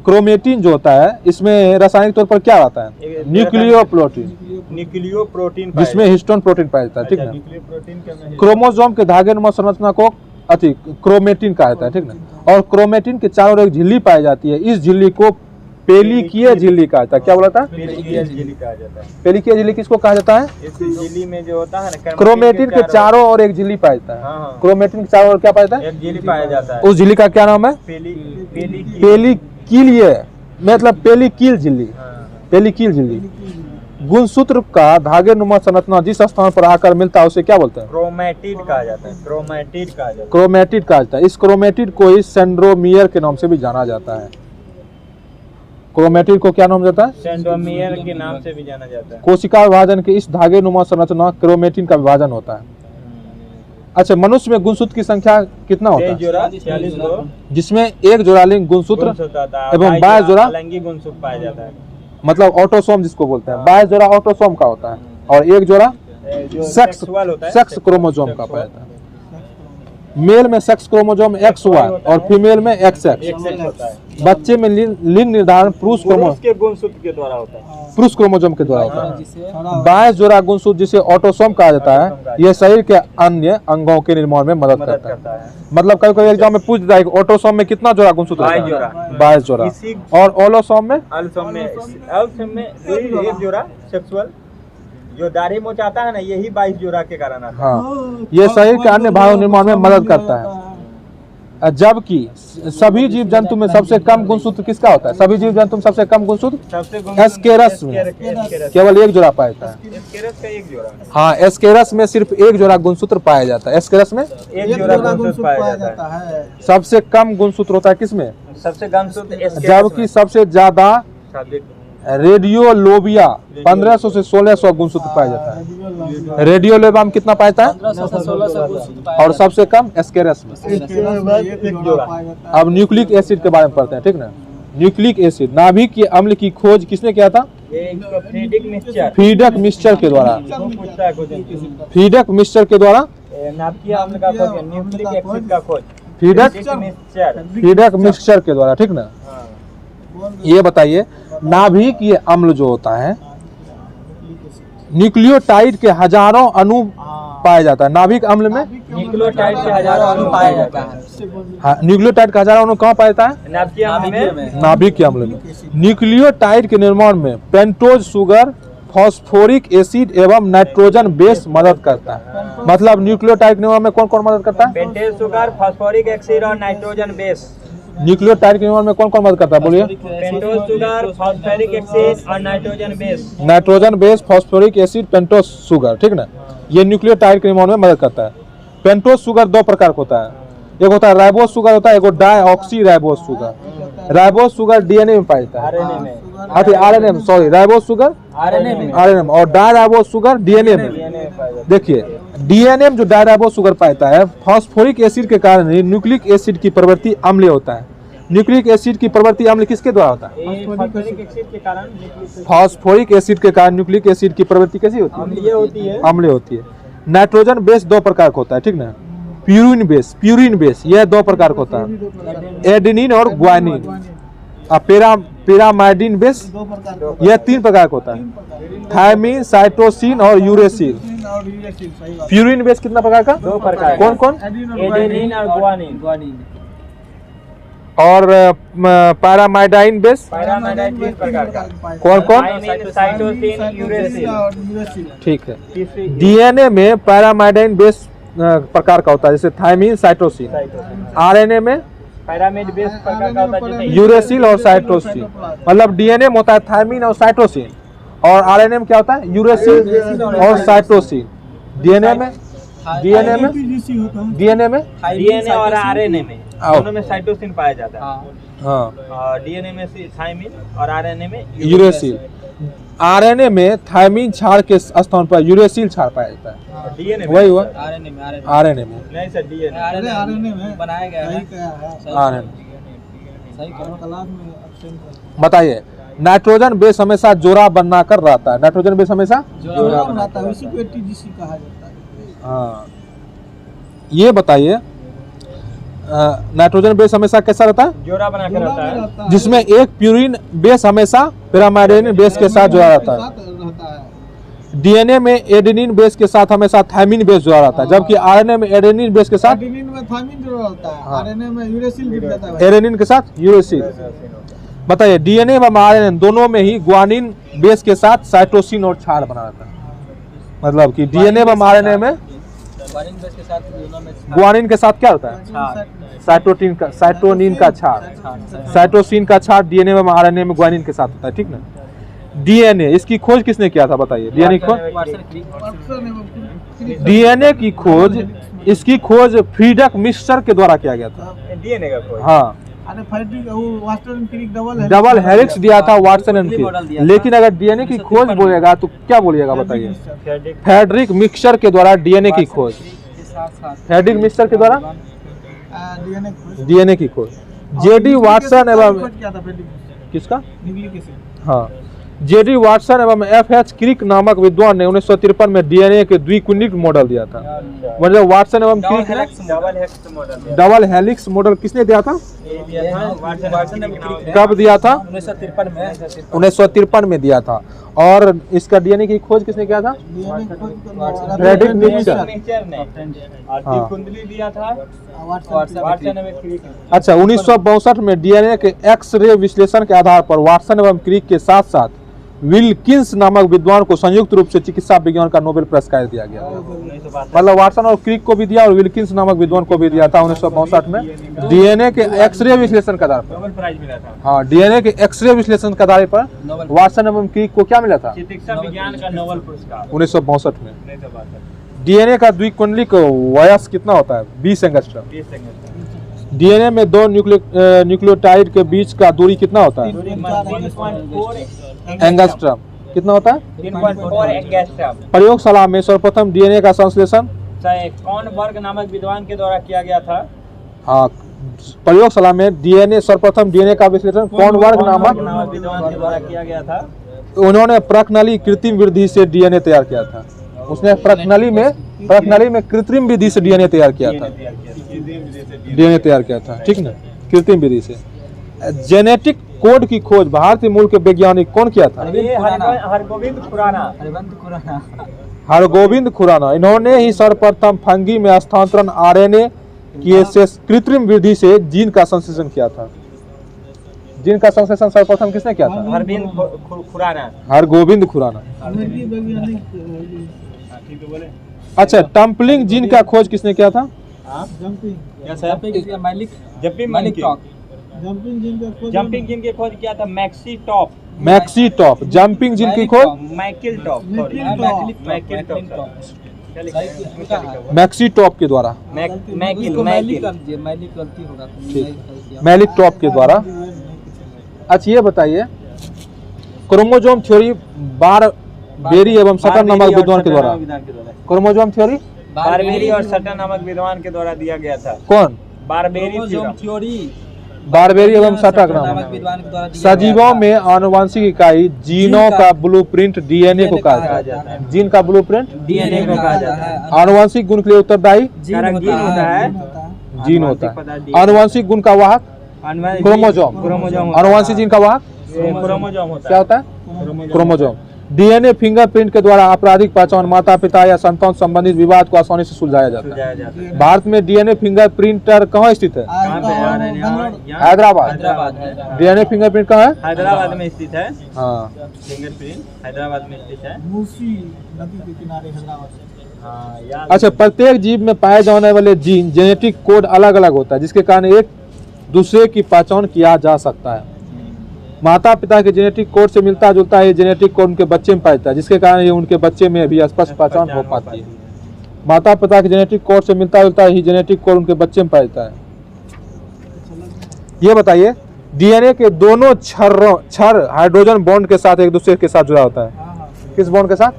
क्रोमेटिन जो होता है, इसमें रासायनिक तौर पर क्या रहता है? न्यूक्लियोप्रोटीन, जिसमें हिस्टोन प्रोटीन पाया जाता है। ठीक है। न्यूक्लियोप्रोटीन क्रोमोसोम के धागेनुमा संरचना को क्रोमेटिन कहा जाता है। ठीक ना। और क्रोमेटिन के चारों ओर एक झिल्ली पाई जाती है। इस झिल्ली को पेलिकीय झिल्ली कहा जाता है। क्या बोला था? पेलिकीय झिल्ली कहा जाता है। पेलिकीय झिल्ली किसको कहा जाता है? इस झिल्ली में जो होता है ना, क्रोमेटिन के चारों ओर एक झिल्ली पाया जाता है। हाँ। क्रोमेटिन के चारों ओर क्या पाया जाता है? एक झिल्ली पाया जाता है। उस झिल्ली का क्या नाम है? पेलिकीय, मतलब पेलिकील झिल्ली। पेलिकील झिल्ली। गुणसूत्र का धागेनुमा संरचना जिस स्थान पर आकर मिलता है उसे क्या बोलते हैं? क्रोमैटिड कहा जाता है। क्रोमैटिड कहा जाता है। क्रोमेटिड कहा जाता है। इस क्रोमेटिड को इस सेंट्रोमियर के नाम से भी जाना जाता है। क्रोमेटिड को क्या नाम जाता है? सेंट्रोमियर के नाम से भी जाना जाता है। कोशिका विभाजन के इस धागेनुमा संरचना क्रोमेटिन का विभाजन होता है। अच्छा, मनुष्य में गुणसूत्र की संख्या कितना होता है? 46 जोड़ा, जिसमें एक जोड़ा लिंग गुणसूत्र एवं 22 जोड़ा लैंगिक गुणसूत्र पाया जाता है। मतलब ऑटोसोम जिसको बोलते हैं। 22 जोड़ा ऑटोसोम का होता है और एक जोड़ा सेक्स क्रोमोसोम का पाया जाता है। मेल में सेक्स क्रोमोसोम XY और फीमेल में XX। बच्चे में लिंग निर्धारण पुरुष के गुणसूत्र के द्वारा होता है। पुरुष क्रोमोसोम के द्वारा होता है। 22 जोड़ा गुणसूत्र जिसे ऑटोसोम कहा जाता है, यह शरीर के अन्य अंगों के निर्माण में मदद करता है। मतलब कभी कभी एग्जाम में पूछ देता है कि ऑटोसोम में कितना जोड़ा गुणसूत्र होता है? 22 जोड़ा। और ओलोसोम में एक जोड़ा सेक्सुअल जो दाढ़ी मोच आता है ना, यही 22 जोड़ा के कारण आता है। हाँ, ये शरीर के अन्य भागों निर्माण में मदद करता है। जबकि सभी जीव जंतु में सबसे कम गुणसूत्र किसका होता है? सभी जीव जंतु में सबसे कम गुणसूत्र एस्केरस में केवल एक जोड़ा पाया जाता है। एस्केरस का एक जोड़ा। हाँ, एस्केरस में सिर्फ एक जोड़ा गुणसूत्र पाया जाता है। एस्केरस में एक जोड़ा गुणसूत्र पाया जाता है। सबसे कम गुणसूत्र होता है किसमें? सबसे कम सूत्र, जबकि सबसे ज्यादा रेडियोलोबिया 1500 से 1600 गुणसूत्र पाया जाता है। रेडियोलोबिया में कितना पाया जाता है? और सबसे कम एस्केरस में। अब न्यूक्लिक एसिड के बारे में पढ़ते हैं। ठीक ना। न्यूक्लिक एसिड नाभिक के अम्ल की खोज किसने किया था? फीडक मिक्सचर के द्वारा। फीडक मिक्सचर के द्वारा नाभिकीय अम्ल का खोज, न्यूक्लिक एसिड का खोज फीडक मिक्सचर के द्वारा। ठीक ना। ये बताइए, नाभिकीय अम्ल जो होता है, न्यूक्लियोटाइड के हजारों अणु पाया जाता है। नाभिक अम्ल में न्यूक्लियोटाइड के हजारों अणु पाया जाता है। हाँ, न्यूक्लियोटाइड का हजारों अणु कहाँ पाया जाता है? नाभिकीय अम्ल में। न्यूक्लियोटाइड के निर्माण में पेंटोज शुगर, फास्फोरिक एसिड एवं नाइट्रोजन बेस मदद करता है। मतलब न्यूक्लियोटाइड के निर्माण में कौन कौन मदद करता है? पेंटोज शुगर, फास्फोरिक एसिड और नाइट्रोजन बेस। न्यूक्लियोटाइड के निर्माण में कौन कौन मदद करता है? बोलिए। पेंटोज शुगर, फास्फोरिक एसिड और nitrogen base. Nitrogen base, phosphoric acid, pentose sugar. ठीक ना। ये न्यूक्लियोटाइड के निर्माण में मदद करता है। पेंटोज शुगर दो प्रकार का होता है। एक होता है राइबोज शुगर, होता है एक deoxy ribose sugar. Ribose sugar DNA में पाया जाता है। आरएनए में, सॉरी, राइबोज शुगर आरएनए में, और डायराइबोज शुगर डीएनए में। देखिए, डीएनए में जो डायराइबोज शुगर पाता है, फास्फोरिक एसिड के कारण ही न्यूक्लिक एसिड की प्रवृत्ति अम्लीय होता है। न्यूक्लिक एसिड की प्रवृत्ति अम्ल किसके द्वारा होता है? फास्फोरिक एसिड के कारण न्यूक्लिक एसिड की प्रवृत्ति कैसी होती है? अम्लीय होती है। नाइट्रोजन बेस दो प्रकार का होता है। ठीक ना। प्यूरिन बेस यह दो प्रकार का होता है, एडेनिन और ग्वानिन। पिरामाइडिन बेस यह 3 प्रकार का होता है, थायमिन, साइटोसिन और यूरेसिल। प्यूरिन बेस कितना प्रकार का? 2 प्रकार। कौन कौन? एडेनिन और ग्वानिन। और पैरामाइडाइन बेस? पैरामाइडाइन 3 प्रकार का। कौन कौन? Cytosine, uracil. ठीक है। डीएनए में पैरामाइडाइन बेस प्रकार का होता है, जैसे थायमिन, साइटोसिन। आरएनए में पैरामिड बेस प्रकार का होता है जैसे यूरेसिल और साइटोसिन। मतलब डीएनए में होता है थायमिन और साइटोसिन, और आरएनए में क्या होता है? यूरेसिल और साइटोसिन। डीएनए में डीएनए और आरएनए में आओ। दोनों में साइटोसिन पाया जाता है। हाँ, डीएनए में थायमिन और आरएनए में यूरेसिल। आरएनए में थायमिन क्षार के स्थान पर यूरेसिल क्षार पाया जाता है। डीएनए वही हुआ आरएनए में आरएनए में। नहीं सर डीएनए आरएनए में बनाया गया है। आरएनए सही करो। बताइए, नाइट्रोजन बेस हमेशा जोड़ा बना कर रहता है। नाइट्रोजन बेस हमेशा जोड़ा बनाता है, उसी को एटीजीसी कहा जाता है। हाँ, ये बताइए नाइट्रोजन बेस हमेशा कैसा रहता है? जोड़ा बनाकर रहता है। जिसमें एक प्यूरिन बेस हमेशा पिरामिडाइन बेस के साथ जुड़ा रहता है। डीएनए में एडेनिन बेस के साथ हमेशा थायमिन बेस जुड़ा रहता है, जबकि आरएनए में एडेनिन बेस के साथ एडेनिन में थायमिन जुड़ा रहता है, आरएनए में यूरेसिल जुड़ जाता है। एडेनिन के साथ यूरेसिल। बताइए, डीएनए एवं आरएनए दोनों में ही ग्वानिन बेस के साथ साइटोसिन और क्षार बना रहता है। मतलब कि डीएनए एवं आरएनए में ग्वानिन बेस के साथ दोनों में ग्वानिन के साथ क्या होता है? साइटोनिन का क्षार। साइटोसिन का क्षार डीएनए में आरएनए में ग्वानिन के साथ होता है, ठीक ना। डीएनए, इसकी खोज किसने किया था? बताइए। डीएनए की खोज, डीएनए की खोज, इसकी खोज फ्रीडक मिक्सचर के द्वारा किया गया था। डीएनए का खोज, हाँ, डबल हेलिक्स दिया था वाटसन एंड क्रिक। लेकिन अगर डीएनए की खोज बोलेगा तो क्या बोलिएगा? बताइए। फ्रेडरिक मिक्सचर के द्वारा डीएनए की खोज। फ्रेडरिक मिक्सचर के द्वारा डीएनए की खोज। जेडी वाटसन एवं किसका? हाँ, जेडी वाटसन एवं एफएच क्रिक नामक विद्वान ने 1953 में डीएनए के द्विकुंडित मॉडल दिया था। मतलब वाटसन एवं क्रिक ने डबल हेलिक्स मॉडल किसने दिया था? कब दिया था? 1953 में दिया था। और इसका डीएनए की खोज किसने किया था? फ्रेडरिक मिक्सचर ने। कुंडली दिया था। अच्छा, 1962 में डीएनए के एक्स-रे विश्लेषण के आधार पर वाटसन एवं क्रिक के साथ साथ विल्किंस नामक विद्वान को संयुक्त रूप से चिकित्सा विज्ञान का नोबेल पुरस्कार दिया गया था। मतलब वाटसन और क्रिक को भी दिया और विल्किंस नामक विद्वान को भी दिया था 1962 में। डीएनए के एक्स-रे विश्लेषण के आधार पर, प्राइज मिला था। हाँ, डीएनए के एक्स-रे विश्लेषण के आधार पर वाटसन एवं क्रिक को क्या मिला था? चिकित्सा विज्ञान का नोबेल पुरस्कार 1962 में। डीएनए का द्विकुंडलिक वयस कितना होता है? 20 एंगस्ट्रम। डीएनए में दो न्यूक्लियोटाइड के बीच का दूरी कितना होता है? एंगस्ट्रम। कितना होता है? 3.4 एंगस्ट्रम। प्रयोगशाला में सर्वप्रथम डीएनए का संश्लेषण कौन वर्ग नामक विद्वान के द्वारा किया गया था? हाँ, प्रयोगशाला में डीएनए सर्वप्रथम डीएनए का विश्लेषण कौन वर्ग नामक विद्वान के द्वारा किया गया था? उन्होंने प्रकनली कृत्रिम विधि से डीएनए तैयार किया था। उसने प्रकनली में कृत्रिम विधि से डीएनए तैयार किया था। डीएनए तैयार किया था, ठीक ना, कृत्रिम विधि से। जेनेटिक कोड की खोज भारतीय मूल के वैज्ञानिक कौन किया था? हरगोविंद खुराना। इन्होंने ही सर्वप्रथम फंगी में स्थानांतरण आरएनए किए से कृत्रिम विधि से जीन का संश्लेषण किया था। जीन का संश्लेषण सर्वप्रथम किसने किया था? हरगोविंद खुराना। अच्छा, टम्पलिंग जीन का खोज किसने किया था? जंपिंग जिन की खोज किया था मैक्सीटॉप। जंपिंग जिन की खोज मैक्सीटॉप के द्वारा, मैलिकटॉप के द्वारा। अच्छा, ये बताइए, क्रोमोसोम थ्योरी बारबेरी एवं सटर नामक विद्वान के द्वारा। क्रोमोसोम थ्योरी बारबेरी और सटर नामक विद्वान के द्वारा दिया गया था। कौन? बारबेरी एवं सटर नामक विद्वान के द्वारा। सजीवों में आनुवंशिक इकाई जीनों का ब्लूप्रिंट डीएनए को कहा जाता है। जीन का ब्लूप्रिंट डीएनए को कहा जाता है। आनुवंशिक गुण के लिए उत्तरदायी जीन होता है। आनुवंशिक गुण का वाहक क्रोमोसोम। आनुवंशिक जीन का वाहक क्रोमोसोम होता है। क्या होता है? क्रोमोसोम। डीएनए फिंगरप्रिंट के द्वारा आपराधिक पहचान, माता पिता या संतान संबंधित विवाद को आसानी से सुलझाया जाता है। भारत में डीएनए फिंगरप्रिंटर कहाँ स्थित है? हैदराबाद। डीएनए फिंगरप्रिंट कहाँ है? हैदराबाद में स्थित है। हाँ, फिंगरप्रिंट हैदराबाद में स्थित है। मूसी नदी के किनारे हैदराबाद। अच्छा, प्रत्येक जीव में पाए जाने वाले जीन जेनेटिक कोड अलग अलग होता है, जिसके कारण एक दूसरे की पहचान किया जा सकता है। माता पिता के जेनेटिक कोड से मिलता जुलता है ये जेनेटिक कोड उनके बच्चे में पाता है, जिसके कारण ये उनके बच्चे में भी स्पष्ट पहचान हो पाती है। माता पिता के जेनेटिक कोड से मिलता जुलता है ही जेनेटिक कोड उनके बच्चे में पाता है। ये बताइए, डीएनए के दोनों क्षर हाइड्रोजन बॉन्ड के साथ एक दूसरे के साथ जुड़ा होता है। किस बॉन्ड के साथ?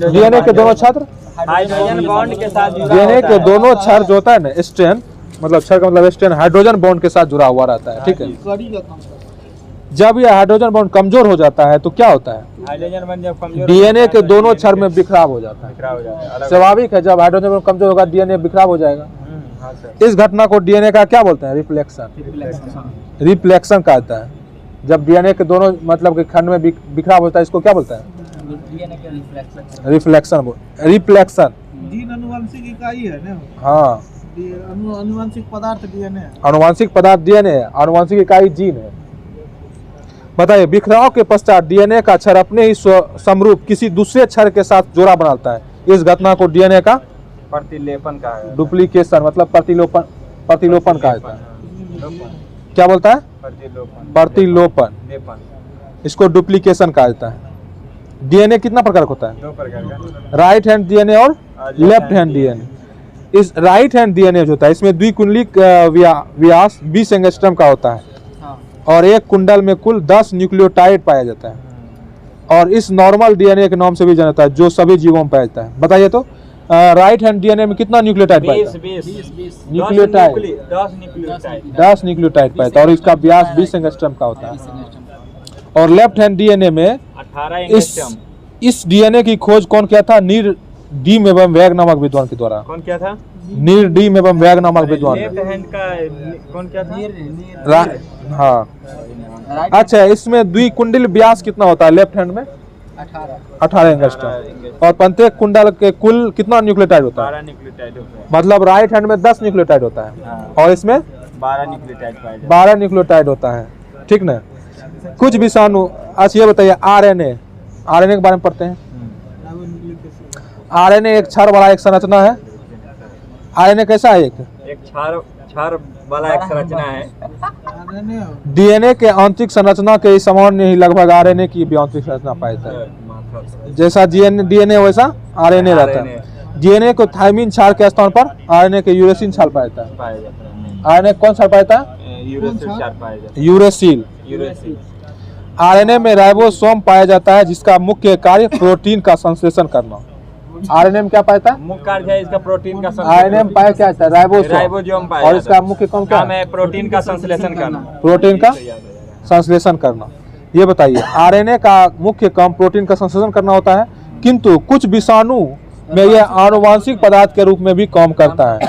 डीएनए के दोनों छत्र हाइड्रोजन बॉन्ड के साथ डीएनए के दोनों क्षर जो होता है ना, स्ट्रैंड मतलब क्षर का मतलब स्ट्रैंड हाइड्रोजन बॉन्ड के साथ जुड़ा हुआ रहता है। ठीक है, जब यह हाइड्रोजन बॉन्ड कमजोर हो जाता है तो क्या होता है? हाइड्रोजन बॉन्ड जब कमजोर डीएनए के दोनों क्षर में बिखराव हो जाता है। स्वाभाविक है, जब हाइड्रोजन बॉन्ड कमजोर होगा डीएनए बिखराव हो जाएगा। हाँ सर। इस घटना को डीएनए का क्या बोलते हैं? रिफ्लेक्शन कहता है। जब डीएनए के दोनों मतलब के खंड में बिखराव होता है, इसको क्या बोलता है? रिफ्लेक्शन। जीन अनुवांशिक इकाई है ना। हाँ, अनुवांशिक पदार्थ डीएनए। अनुवांशिक पदार्थ डीएनए है, अनुवांशिक इकाई जीन है। बताइए, बिखराव के पश्चात डीएनए का क्षर अपने ही समरूप किसी दूसरे क्षर के साथ जोड़ा बनाता है। इस घटना को डीएनए का प्रतिलेपन का है। डुप्लीकेशन मतलब प्रतिलोपन कहा जाता है। क्या बोलता है? प्रतिलोपन। इसको डुप्लीकेशन कहा जाता है। डीएनए कितना प्रकार का होता है? 2 प्रकार का। राइट हैंड डीएनए और लेफ्ट हैंड डीएनए। इस राइट हैंड डीएनए जो होता है इसमें द्विकुंडलिक व्यास 20 एंगस्ट्रम का होता है और एक कुंडल में कुल 10 न्यूक्लियोटाइड पाया जाता है और इस नॉर्मल डीएनए के नाम से भी जाना जाता है, जो सभी जीवों में पाया जाता है। बताइए तो, राइट हैंड डीएनए में कितना न्यूक्लियोटाइड पाया जाता है? 20 न्यूक्लियोटाइड 10 न्यूक्लियोटाइड पाया जाता है और इसका व्यास 20 एंगस्ट्रम का होता है। और लेफ्ट हैंड डीएनए में 18 एंगस्ट्रम। इस डीएनए की खोज कौन किया था? नीर डी मेबम वैग नामक विद्वान के द्वारा। कौन क्या था? नीर डी मेबम वैग नामक विद्वान। लेफ्ट हैंड का कौन क्या था? हाँ, अच्छा, इसमें द्विकुंडल व्यास कितना होता है? लेफ्ट हैंड में 18 एंगस्ट्रम और प्रत्येक कुंडल के कुल कितना न्यूक्लियोटाइड होता है? 12 न्यूक्लियोटाइड होता है। मतलब राइट हैंड में 10 न्यूक्लियोटाइड होता है और इसमें 12 न्यूक्लियोटाइड पाए जाते हैं। 12 न्यूक्लियोटाइड होता है। ठीक ना? कुछ विषाणु। अच्छा, ये बताइए, आरएनए के बारे में पढ़ते हैं। आरएनए एक क्षार वाला एक संरचना है। आरएनए कैसा है? एक क्षार वाला एक संरचना है। डीएनए के आंतरिक संरचना के समान ही लगभग आरएनए की भी आंतरिक संरचना पाया जाता है। जैसा डीएनए वैसा आरएनए रहता है। डीएनए को थायमिन क्षार के स्थान पर आरएनए के यूरेसिल क्षार पाया जाता है। आरएनए कौन क्षार पाया जाता है? यूरेसिल। आरएनए में राइबोसोम पाया जाता है जिसका मुख्य कार्य प्रोटीन का संश्लेषण करना। आरएनए में क्या पाया जाता है? मुख्य कार्य है इसका प्रोटीन का आरएनए में पाया क्या जाता है? राइबोसोम पाया और इसका मुख्य काम क्या है? प्रोटीन का संश्लेषण करना। प्रोटीन का संश्लेषण करना। ये बताइए, आरएनए का मुख्य काम प्रोटीन का संश्लेषण करना होता है, किंतु कुछ विषाणु में यह आनुवांशिक पदार्थ के रूप में भी काम करता है।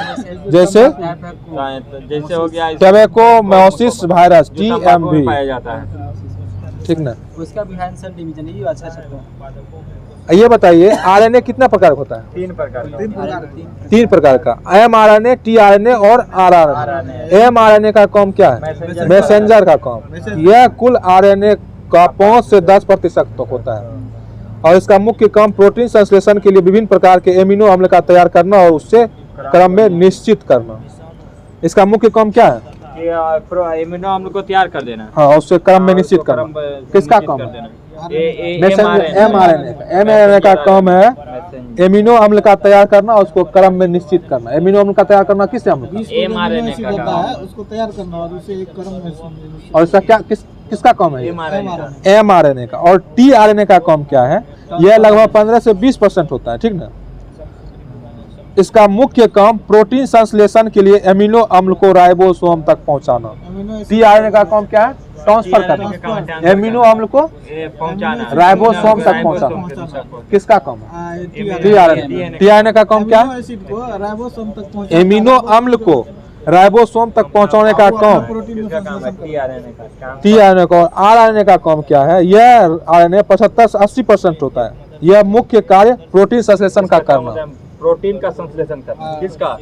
जैसे हो गया टबैकोमैसिस वायरस TMV पाया जाता है। ठीक ना? उसका भी हैंसन डिवीजन ये अच्छा शब्द है। ये बताइए, आरएनए कितना प्रकार का होता है? 3 प्रकार। 3 प्रकार का, mRNA, tRNA और rRNA। mRNA का काम क्या है? मैसेंजर का काम। यह कुल आरएनए का 5 से 10% तक होता है और इसका मुख्य काम प्रोटीन संश्लेषण के लिए विभिन्न प्रकार के एमिनो अम्ल का तैयार करना और उससे क्रम में निश्चित करना। इसका मुख्य काम क्या है? एमिनो अम्ल को तैयार कर देना। हाँ, उससे क्रम में निश्चित करना। किसका काम है? mRNA का काम है एमिनो अम्ल का तैयार करना और उसको क्रम में निश्चित करना। एमिनो अम्ल का तैयार करना किस अम्ल का? mRNA का काम है उसको तैयार करना और उसे एक क्रम में। और इसका क्या किसका काम है? mRNA का। और tRNA का काम क्या है? यह लगभग 15 से 20% होता है। ठीक ना? इसका मुख्य काम प्रोटीन संश्लेषण के लिए एमिनो अम्ल को राइबोसोम तक पहुंचाना। tRNA का काम क्या है? ट्रांसफर करना एमिनो अम्ल को राइबोसोम तक पहुंचाना। किसका काम है? tRNA का काम क्या है? एमिनो अम्ल को राइबोसोम तक पहुंचाने का काम tRNA का। और rRNA का काम क्या है? यह RNA 75 से 80% होता है। यह मुख्य कार्य प्रोटीन संश्लेषण का करना। प्रोटीन का संश्लेषण करना। किसका?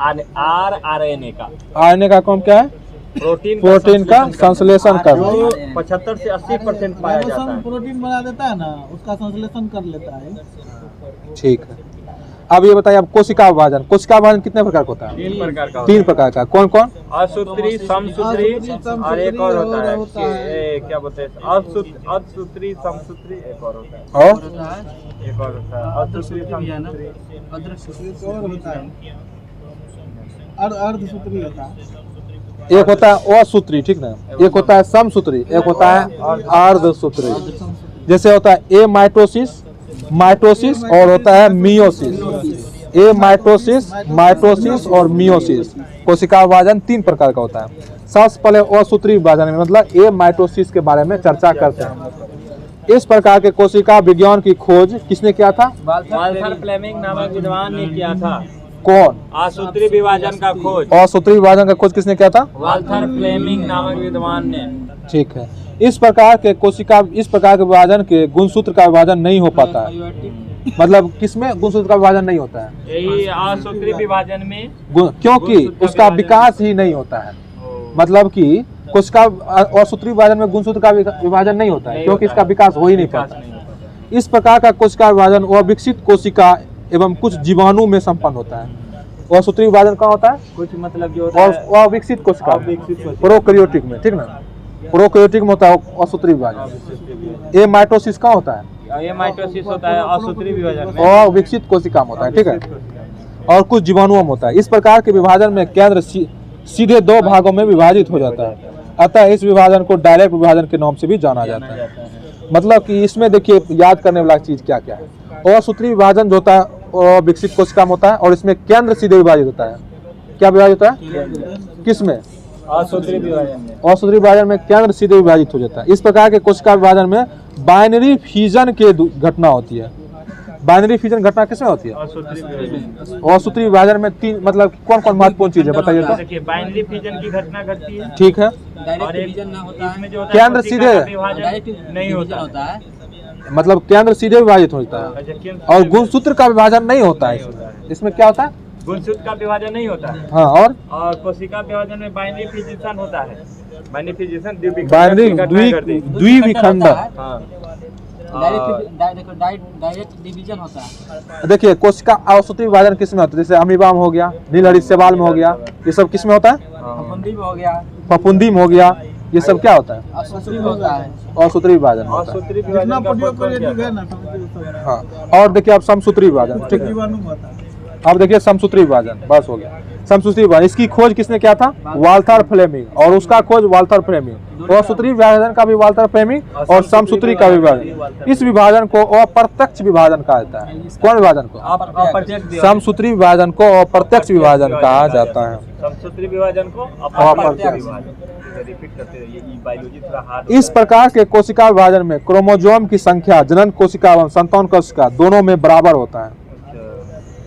RNA का। RNA का काम क्या है? प्रोटीन का संश्लेषण करना। 75 से 80% पाया जाता है। प्रोटीन बना देता है ना, उसका संश्लेषण कर लेता है। ठीक है। अब ये बताइए, अब कोशिका विभाजन कितने प्रकार का होता है? 3 प्रकार का। 3 प्रकार का। कौन कौन? असूत्री, समसूत्री और एक और होता है क्या बोलते हैं, असूत्री, समसूत्री, एक और होता है। और एक और होता है असूत्री, समसूत्री, अर्धसूत्री होता है। एक होता है असूत्री, ठीक ना, एक होता है समसूत्री, एक होता है अर्धसूत्री। जैसे होता है ए माइटोसिस और होता है मियोसिस। ए माइटोसिस और मियोसिस। कोशिका विभाजन 3 प्रकार का होता है। सबसे पहले असूत्री विभाजन में मतलब ए माइटोसिस के बारे में चर्चा करते हैं। इस प्रकार के कोशिका विज्ञान की खोज किसने किया था? वाल्थर फ्लेमिंग नामक विद्वान ने किया था। कौन? असूत्री विभाजन का खोज असूत्री विभाजन का खोज किसने किया था? वाल्थर फ्लेमिंग नामक विद्वान ने। ठीक है। इस प्रकार के विभाजन के गुणसूत्र का विभाजन नहीं हो पाता है। मतलब किसमें गुणसूत्र का विभाजन नहीं होता है? यही असूत्री विभाजन में, क्योंकि उसका विकास ही नहीं होता है। मतलब कि कोशिका असूत्री विभाजन में गुणसूत्र का विभाजन नहीं होता है क्योंकि इसका विकास हो ही नहीं पाता। इस प्रकार का कोशिका विभाजन अविकसित कोशिका एवं कुछ जीवाणु में संपन्न होता है। असूत्री विभाजन कहाँ होता है? कुछ मतलब जो होता है अविकसित कोशिका, प्रोकैरियोटिक में, ठीक ना, प्रोकैरियोटिक में होता है असूत्री विभाजन। ए माइटोसिस कहाँ होता है? ये माइटोसिस होता है असूत्री विभाजन में, और विकसित कोशिका में होता है, ठीक है, और कुछ जीवाणुओं में होता है। इस प्रकार के विभाजन में केंद्र सीधे 2 भागों में विभाजित हो जाता है। अतः इस विभाजन को डायरेक्ट विभाजन के नाम से भी जाना जाता है। मतलब कि इसमें देखिए याद करने वाला चीज क्या क्या है। असूत्री विभाजन जो होता है वो विकसित कोशिका में होता है और इसमें केंद्र सीधे विभाजित होता है। क्या विभाजित होता है? किसमें? असूत्री विभाजन में। असूत्री विभाजन में केंद्र सीधे विभाजित हो जाता है। इस प्रकार के कोशिका विभाजन में बाइनरी फ्यूजन के घटना होती है। बाइनरी फ्यूजन घटना किसमें होती है? असूत्री विभाजन में 3 मतलब कौन कौन महत्वपूर्ण चीज है बताइए तो। देखिए बाइनरी फ्यूजन की घटना घटती है, ठीक है, केंद्र सीधे नहीं होता है, मतलब केंद्र सीधे विभाजित होता है और गुणसूत्र का विभाजन नहीं होता है। इसमें क्या होता है? गुणसूत्र का विभाजन नहीं होता है। हाँ, और कोशिका विभाजन में बाइनरी फ्यूजन होता है। बाइनरी फ्यूजन द्विविखंड। डायरेक्ट डिवीजन होता है। देखिए कोशिका असूत्री विभाजन किस में होता है? जैसे अमीबा में हो गया, नीलहरी शैवाल में हो गया, ये सब किस में होता है? फफूंदी में हो गया, फफूंदी में हो गया, ये सब क्या होता है? असूत्री में होता है। असूत्री विभाजन होता है। हाँ, और देखिए अब समसूत्री विभाजन, ठीक है। अब देखिए समसूत्री विभाजन, बस हो गया। समसूत्री विभाजन इसकी खोज किसने किया था? वाल्थर फ्लेमिंग, और उसका खोज वाल्थर फ्लेमिंग। असूत्री विभाजन का भी वाल्थर फ्लेमिंग और समसूत्री का विभाजन। इस विभाजन को अप्रत्यक्ष विभाजन कहा जाता है। कौन विभाजन को? समसूत्री विभाजन को अप्रत्यक्ष विभाजन कहा जाता है। समसूत्री विभाजन को अप्रत्यक्ष। रिपीट करते रहिए, बायोलॉजी थोड़ा हार्ड। इस प्रकार के कोशिका विभाजन में क्रोमोसोम की संख्या जनन कोशिका एवं संतान कोशिका दोनों में बराबर होता है।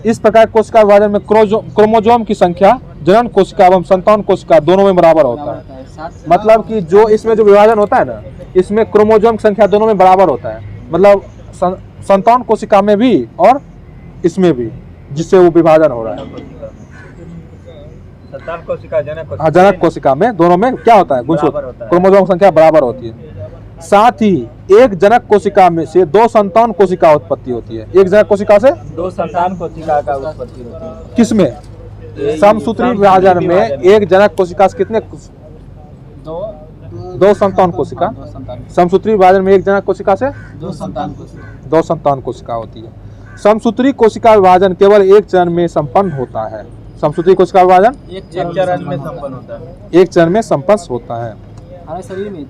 इस प्रकार कोशिका विभाजन में क्रोमोसोम की संख्या जनन कोशिका एवं संतान कोशिका दोनों में बराबर होता है। मतलब कि जो इसमें जो विभाजन होता है ना, इसमें क्रोमोसोम की संख्या दोनों में बराबर होता है। मतलब संतान कोशिका में भी और इसमें भी, जिससे वो विभाजन हो रहा है। संतान कोशिका जनक कोशिका में दोनों में क्या होता है? गुणसूत्र, क्रोमोसोम की संख्या बराबर होती है। साथ ही एक जनक कोशिका में से 2 संतान कोशिका उत्पत्ति होती है। एक जनक कोशिका से 2 संतान कोशिका का उत्पत्ति होती है। किसमें? समसूत्री विभाजन में एक जनक कोशिका से कितने? 2 संतान कोशिका। समसूत्री विभाजन में एक जनक कोशिका से 2 संतान कोशिका होती है। समसूत्री कोशिका विभाजन केवल एक चरण में संपन्न होता है। समसूत्री कोशिका विभाजन एक चरण में संपन्न होता है। एक चरण में संपन्न होता है। हमारे शरीर में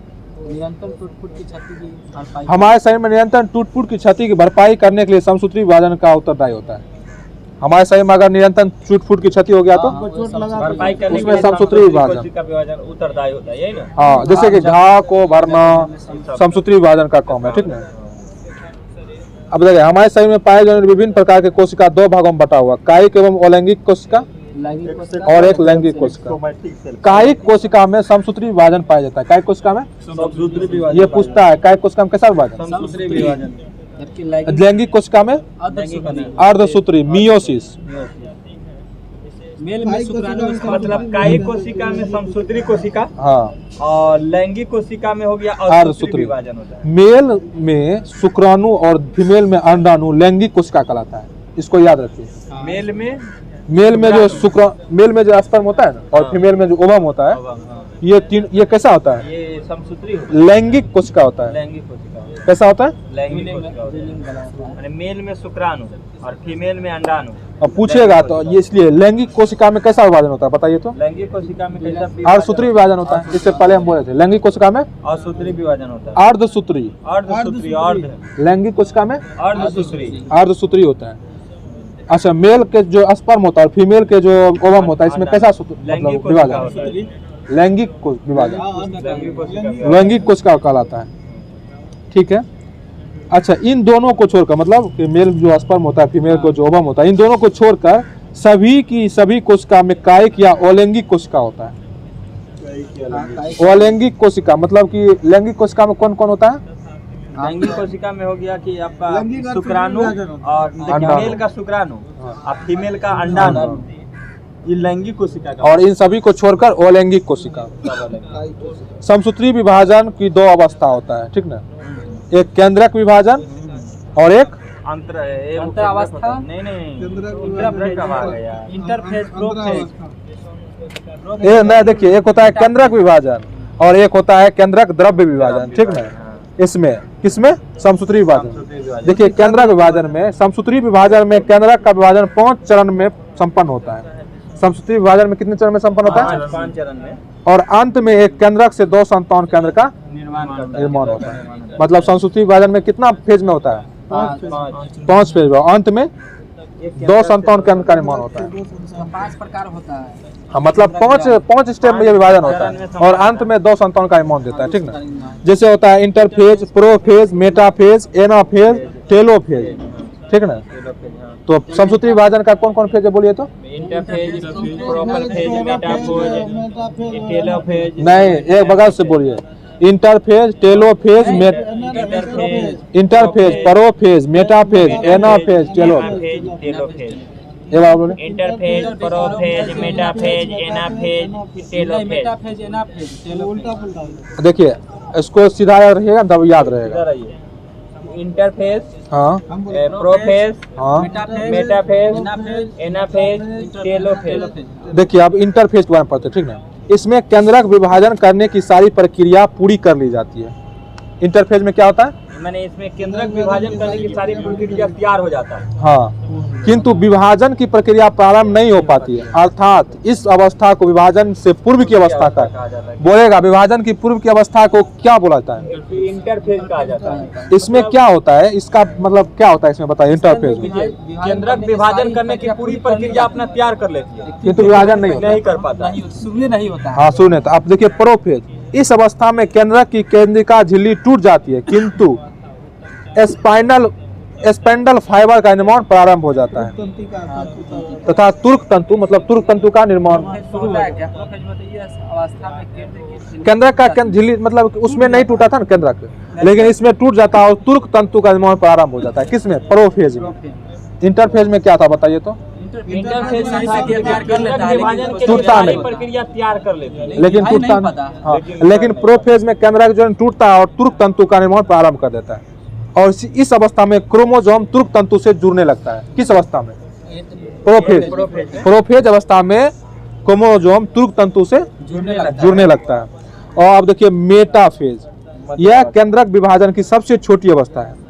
निरंतर टूट-फूट की क्षति की भरपाई, हमारे शरीर में निरंतर टूट-फूट की क्षति की भरपाई करने के लिए समसूत्री विभाजन का उत्तरदायी होता है। हमारे शरीर में अगर निरंतर टूट-फूट की क्षति हो गया तो भरपाई करने उसमें समसूत्री विभाजन उत्तरदायी होता है, यही ना? हाँ, जैसे कि घाव को भरना समसूत्री विभाजन का काम है, ठीक ना। अब देखिए हमारे शरीर में पाए जाने विभिन्न प्रकार के कोशिका 2 भागों में बटा हुआ, कायिक एवं अलैंगिक कोशिका और एक लैंगिक कोशिका। कायिक कोशिका में समसूत्री विभाजन पाया जाता है। कायिक कोशिका में ये पूछता है कायिक कोशिका में कैसा विभाजन? लैंगिक कोशिका में अर्धसूत्री, मियोसिस। मेल में शुक्राणु, मतलब कायिक कोशिका में समसूत्री कोशिका, हाँ, और लैंगिक कोशिका में हो गया अर्धसूत्री विभाजन होता है। मेल में शुक्राणु और फीमेल में अंडाणु लैंगिक कोशिका कहलाता है। इसको याद रखिए। मेल में मेल में जो मेल में जो स्पर्म होता है ना, और फीमेल में जो ओवम होता है, ये तीन, ये कैसा होता है? ये समसूत्री होता है। लैंगिक कोशिका होता है। लैंगिक कोशिका होता है। कैसा होता है? लैंगिक कोशिका होता है। माने मेल में शुक्राणु और फीमेल में अंडाणु। अब पूछिएगा तो ये इसलिए लैंगिक कोशिका में कैसा विभाजन होता है बताइए तो? लैंगिक कोशिका में कैसा अर्धसूत्री विभाजन होता है। इससे पहले हम बोले थे लैंगिक कोशिका में असूत्री विभाजन होता है। अर्धसूत्री, लैंगिक कोशिका में अर्धसूत्री होता है। अच्छा, मेल के जो स्पर्म होता है और फीमेल के जो ओवम होता है, इसमें कैसा मतलब विभाजन? लैंगिक विभाजन, लैंगिक कोशिका कहलाता है। ठीक है। अच्छा, इन दोनों को छोड़कर, मतलब कि मेल जो स्पर्म होता है, फीमेल को जो ओवम होता है, इन दोनों को छोड़कर सभी की सभी कोशिका में कायिक या अलैंगिक कोशिका होता है। अलैंगिक कोशिका मतलब कि लैंगिक कोशिका में कौन कौन होता है? लैंगिक कोशिका में हो गया कि आपका शुक्राणु और मेल का शुक्राणु और फीमेल का अंडाणु, ये लैंगिक कोशिका का। और इन सभी को छोड़कर अलैंगिक कोशिका। समसूत्री विभाजन की दो अवस्था होता है, ठीक ना? एक केंद्रक विभाजन और एक अंतर अवस्था। नहीं इंटरफेज प्रोफेज। ये ना देखिए, एक होता है केंद्रक विभाजन और एक होता है केंद्रक द्रव्य विभाजन, ठीक ना? इसमें किसमें? समसूत्री विभाजन। देखिए, केंद्रक विभाजन में, समसूत्री विभाजन में केंद्रक का विभाजन 5 चरण में संपन्न होता है। समसूत्री विभाजन में कितने चरण में संपन्न होता है? 5 चरण में। और अंत में एक केंद्रक से 2 संतान केंद्र का निर्माण होता है। मतलब समसूत्री विभाजन में कितना फेज में होता है? 5 फेज में। अंत में 2 संतान केंद्र का निर्माण होता है। 5 प्रकार होता है। हाँ, मतलब 5 स्टेप में ये विभाजन होता है और अंत में 2 संतान का निर्माण देता है, ठीक ना? जैसे होता है interphase, prophase, metaphase, anaphase, telophase, ठीक ना? तो समसूत्री विभाजन का कौन कौन फेज है बोलिए तो? Interphase, prophase, metaphase, telophase. नहीं, एक बगल से बोलिए। Interphase, telophase, interphase, prophase, metaphase, anaphase, telophase. ये बात बोले। Interphase, prophase, metaphase, anaphase, telophase. Metaphase, anaphase. देखिए, इसको सीधा याद रखिएगा तब याद रहेगा। इंटरफेज, हाँ, प्रोफेज, हाँ। Metaphase, anaphase, telophase. देखिए, अब इंटरफेज के बारे में पढ़ते हैं, ठीक ना? इसमें केंद्रक विभाजन करने की सारी प्रक्रिया पूरी कर ली जाती है। इंटरफेज में क्या होता है? मैंने इसमें केंद्रक विभाजन करने की सारी प्रक्रिया तैयार हो जाता है। हाँ, किंतु विभाजन की प्रक्रिया प्रारंभ नहीं हो पाती है। अर्थात इस अवस्था को विभाजन से पूर्व की अवस्था का बोलेगा। विभाजन की पूर्व की अवस्था को क्या बोला जाता है? इंटरफेज कहा जाता है। इसमें क्या होता है? इसका मतलब क्या होता है इसमें बताइए। इंटरफेज में केंद्रक विभाजन करने की पूरी प्रक्रिया अपना तैयार कर लेती है, किंतु विभाजन नहीं कर पाता। शुरू नहीं होता है। हाँ, सुने तो आप देखिए, प्रोफेज, इस अवस्था में केंद्रक की केंद्रिका झिल्ली टूट जाती है, किंतु स्पेंडल फाइबर का निर्माण प्रारंभ हो जाता है तथा तुर्क तंतु, मतलब तुर्क तंतु का निर्माण। केंद्रक का झिल्ली मतलब उसमें नहीं टूटा था ना केंद्रक, लेकिन इसमें टूट जाता है और तुर्क तंतु का निर्माण प्रारंभ हो जाता है। किसमें? प्रोफेज में। इंटरफेज में क्या था बताइए तो? टूटता नहीं, प्रक्रिया तैयार कर लेते हैं, लेकिन टूटता नहीं। हाँ, लेकिन प्रोफेज में केंद्रक जो टूटता है और तुर्क तंतु का निर्माण प्रारंभ कर देता है। और इस अवस्था में क्रोमोसोम तुर्क तंतु से जुड़ने लगता है। किस अवस्था में? प्रोफेज। प्रोफेज अवस्था में क्रोमोसोम तुर्क तंतु से जुड़ने लगता है। और अब देखिए मेटाफेज, यह केंद्रक विभाजन की सबसे छोटी अवस्था है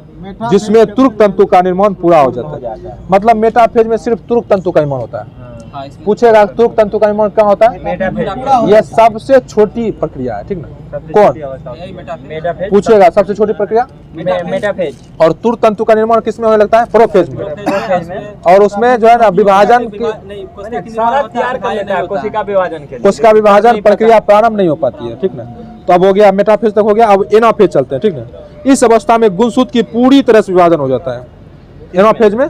जिसमें तुर्क तंतु का निर्माण पूरा हो जाता है। मतलब मेटाफेज में सिर्फ तुर्क तंतु का निर्माण होता है। पूछेगा तुर्क तंतु का निर्माण क्या होता है? यह सबसे छोटी प्रक्रिया है, ठीक ना? कौन पूछेगा? सबसे छोटी प्रक्रिया मेटाफेज। और तुर्क तंतु का निर्माण किसमें होने लगता है? प्रोफेज में। और उसमें जो है ना विभाजन सारा तैयार कर लेता है कोशिका विभाजन के लिए। कोशिका विभाजन प्रक्रिया प्रारंभ नहीं हो पाती है, ठीक ना? तो अब हो गया मेटाफेज तक हो गया। अब एनाफेज चलते हैं, ठीक ना? इस अवस्था में गुणसूत्र की पूरी तरह से विभाजन हो जाता है। एनाफेज में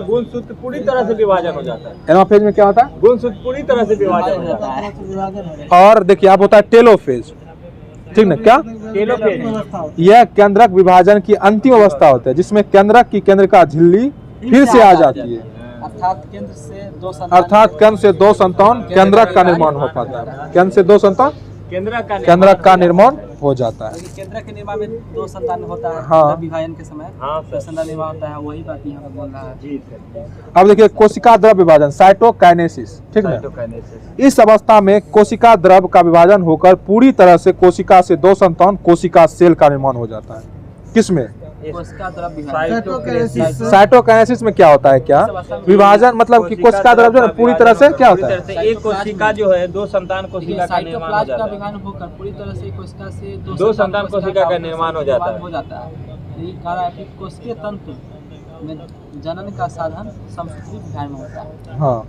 गुणसूत्र पूरी तरह से विभाजन हो जाता है। एनाफेज में क्या होता है? गुणसूत्र पूरी तरह से विभाजन हो जाता है। और देखिए, अब होता है टेलोफेज, ठीक ना? क्या? टेलोफेज। यह केंद्रक विभाजन की अंतिम अवस्था होता है जिसमें केंद्रक की केंद्रिका झिल्ली फिर से आ जाती है। अर्थात केंद्र से 2 संतान केंद्रक का निर्माण हो पाता है। केंद्र से 2 संतान केंद्रक का निर्माण हो जाता है। केंद्र के निर्माण में 2 संतान होता है। हाँ। विभाजन के समय हाँ, 2 संतान निर्माण होता है, वही बात यहाँ पर बोल रहा है। जी सर। अब देखिए कोशिका द्रव विभाजन, साइटोकाइनेसिस, ठीक है। साइटोकाइनेसिस। इस अवस्था में कोशिका द्रव का विभाजन होकर पूरी तरह से कोशिका से 2 संतान कोशिका सेल का निर्माण हो जाता है। किसमें? कोशिका द्रव विभाजन। साइटोकाइनेसिस में क्या होता है? क्या विभाजन मतलब कि कोशिका द्रव जो है पूरी तरह से क्या होता है? एक कोशिका जो है 2 संतान कोशिका का निर्माण हो साइटोप्लाज्म जाता का है। विभाजन होकर पूरी तरह से कोशिका से 2 संतान कोशिका का निर्माण हो जाता है। यही कह रहा है कि कोशिकीय तंत्र में जनन का साधन समसूत्री विभाजन में होता है। हाँ,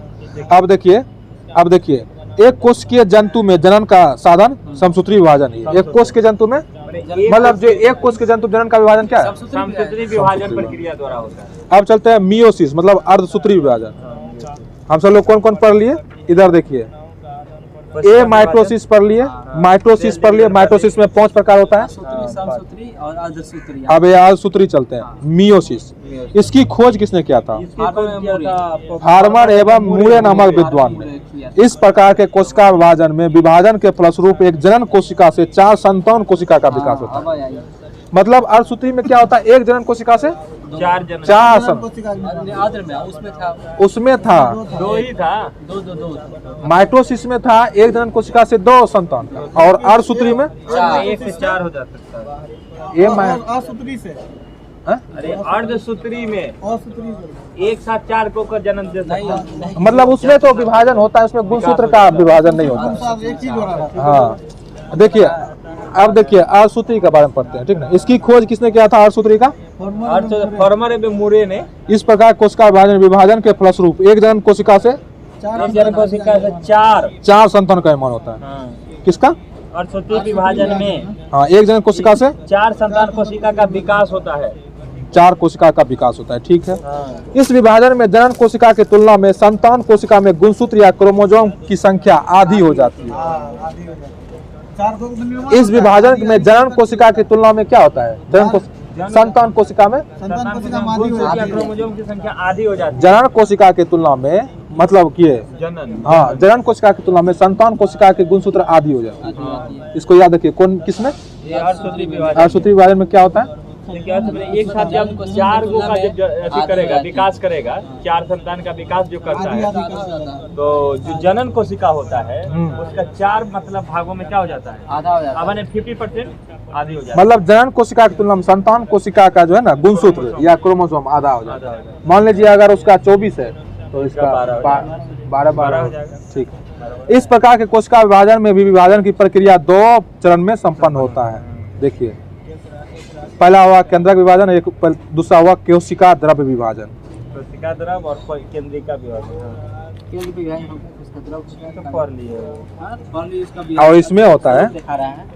अब देखिए एक कोशिकीय जंतु में जनन का साधन समसूत्री विभाजन है। एक कोश के जंतु में मतलब जो एक कोश के जंतु जनन का विभाजन क्या है? समसूत्री विभाजन प्रक्रिया द्वारा होता है। अब चलते हैं मियोसिस मतलब अर्धसूत्री विभाजन। हम सब लोग कौन कौन पढ़ लिए? इधर देखिए, ए माइटोसिस पढ़ लिए, माइटोसिस पढ़ लिए। माइटोसिस में 5 प्रकार होता है। समसूत्री और अर्धसूत्री। अब ये अर्धसूत्री चलते हैं। मियोसिस, इसकी खोज किसने किया था? फार्मर एवं मूरे नामक विद्वान ने। इस प्रकार के कोशिका विभाजन में विभाजन के फलस्वरूप एक जनन कोशिका से 4 संतान कोशिका का विकास होता है। मतलब अर्धसूत्री में क्या होता है? एक जनन कोशिका से 4 उसमें था 2 ही था। 2 माइटोसिस में था एक जनन कोशिका से 2 संतान का, और अर्धसूत्री में 1 से 4 हो जाता है। ये असूत्री से अरे अर्धसूत्री में एक साथ 4 को जन्म दे सकता है। मतलब उसमें तो विभाजन होता है, उसमें गुणसूत्र का विभाजन नहीं होता। एक ही जोड़ा। हाँ, देखिए अब देखिए अर्धसूत्री के बारे में पढ़ते हैं, ठीक ना। इसकी खोज किसने किया था अर्धसूत्री का? फार्मर एवं मूरे ने। इस प्रकार कोशिका विभाजन के फलस्वरूप एक जनन कोशिका से 4 संतान का निर्माण होता है। हाँ। किसका? अर्धसूत्री विभाजन में हाँ, एक जनन कोशिका से 4 संतान कोशिका का विकास होता है। 4 कोशिका का विकास होता है, ठीक है। हाँ। इस विभाजन में जनन कोशिका की तुलना में संतान कोशिका में गुणसूत्र या क्रोमोसोम की संख्या आधी हो जाती है। इस विभाजन में जनन कोशिका की तुलना में क्या होता है? संतान कोशिका में क्रोमोसोम की संख्या आधी हो जाती है। जनन कोशिका की तुलना में मतलब कि जनन, हाँ, जनन कोशिका की तुलना में संतान कोशिका के गुणसूत्र आधी हो जाती है। इसको याद रखिए। कौन किसमें? अर्धसूत्री विभाजन में क्या होता है? एक साथ जब 4 गो का जब करेगा विकास करेगा, 4 संतान का विकास जो करता है, तो जो जनन कोशिका होता है उसका 4 मतलब भागों में क्या हो जाता है? आधा हो जाता है। 50% आधी हो जाता है। मतलब जनन कोशिका की तुलना में संतान कोशिका का जो है ना गुणसूत्र या क्रोमोसोम आधा हो जाता है। मान लीजिए अगर उसका 24 है तो इसका 12 हो जाएगा, ठीक है। इस प्रकार के कोशिका विभाजन में भी विभाजन की प्रक्रिया 2 चरण में संपन्न होता है। देखिए, पहला हुआ केंद्रक विभाजन, एक दूसरा हुआ कोशिका द्रव विभाजन। कोशिका द्रव और केंद्रिका विभाजन। केंद्र विभाजन उसका द्रव तो पढ़ लिए। और इसमें होता है दिखा रहा है।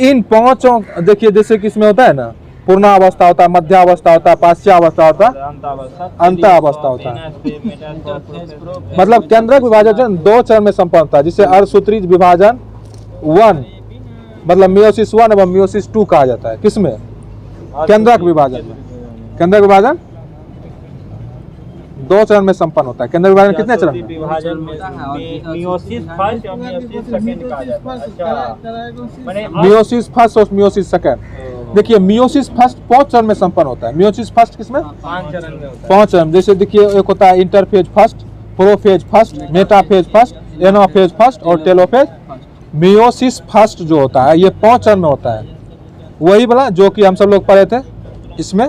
इन 5 देखिए, जैसे कि इसमें होता है ना पूर्णावस्था होता है, मध्यावस्था होता है, पाश्चावस्था होता है, अंतावस्था होता है। मतलब केंद्रक विभाजन 2 चरण में संपन्न होता है, जिसे अर्धसूत्री विभाजन 1 मतलब मियोसिस 1 एवं मियोसिस 2 कहा जाता है। किसमें? केंद्रक विभाजन में। केंद्रक विभाजन 2 चरण में संपन्न होता है। केंद्रक विभाजन कितने चरण में? विभाजन में मियोसिस फर्स्ट और मियोसिस सेकंड कहा जाता है। अच्छा, मियोसिस फर्स्ट और मियोसिस सेकंड। देखिए, मियोसिस फर्स्ट 5 चरण में संपन्न होता है। मियोसिस फर्स्ट किसमें? 5 चरण में होता है। 5 चरण। जैसे देखिए, एक होता है interphase first, prophase first, metaphase first, anaphase first और टेलोफेज। मियोसिस फर्स्ट जो होता है ये 5 चरण में होता है। वही वाला जो कि हम सब लोग पढ़े थे। इसमें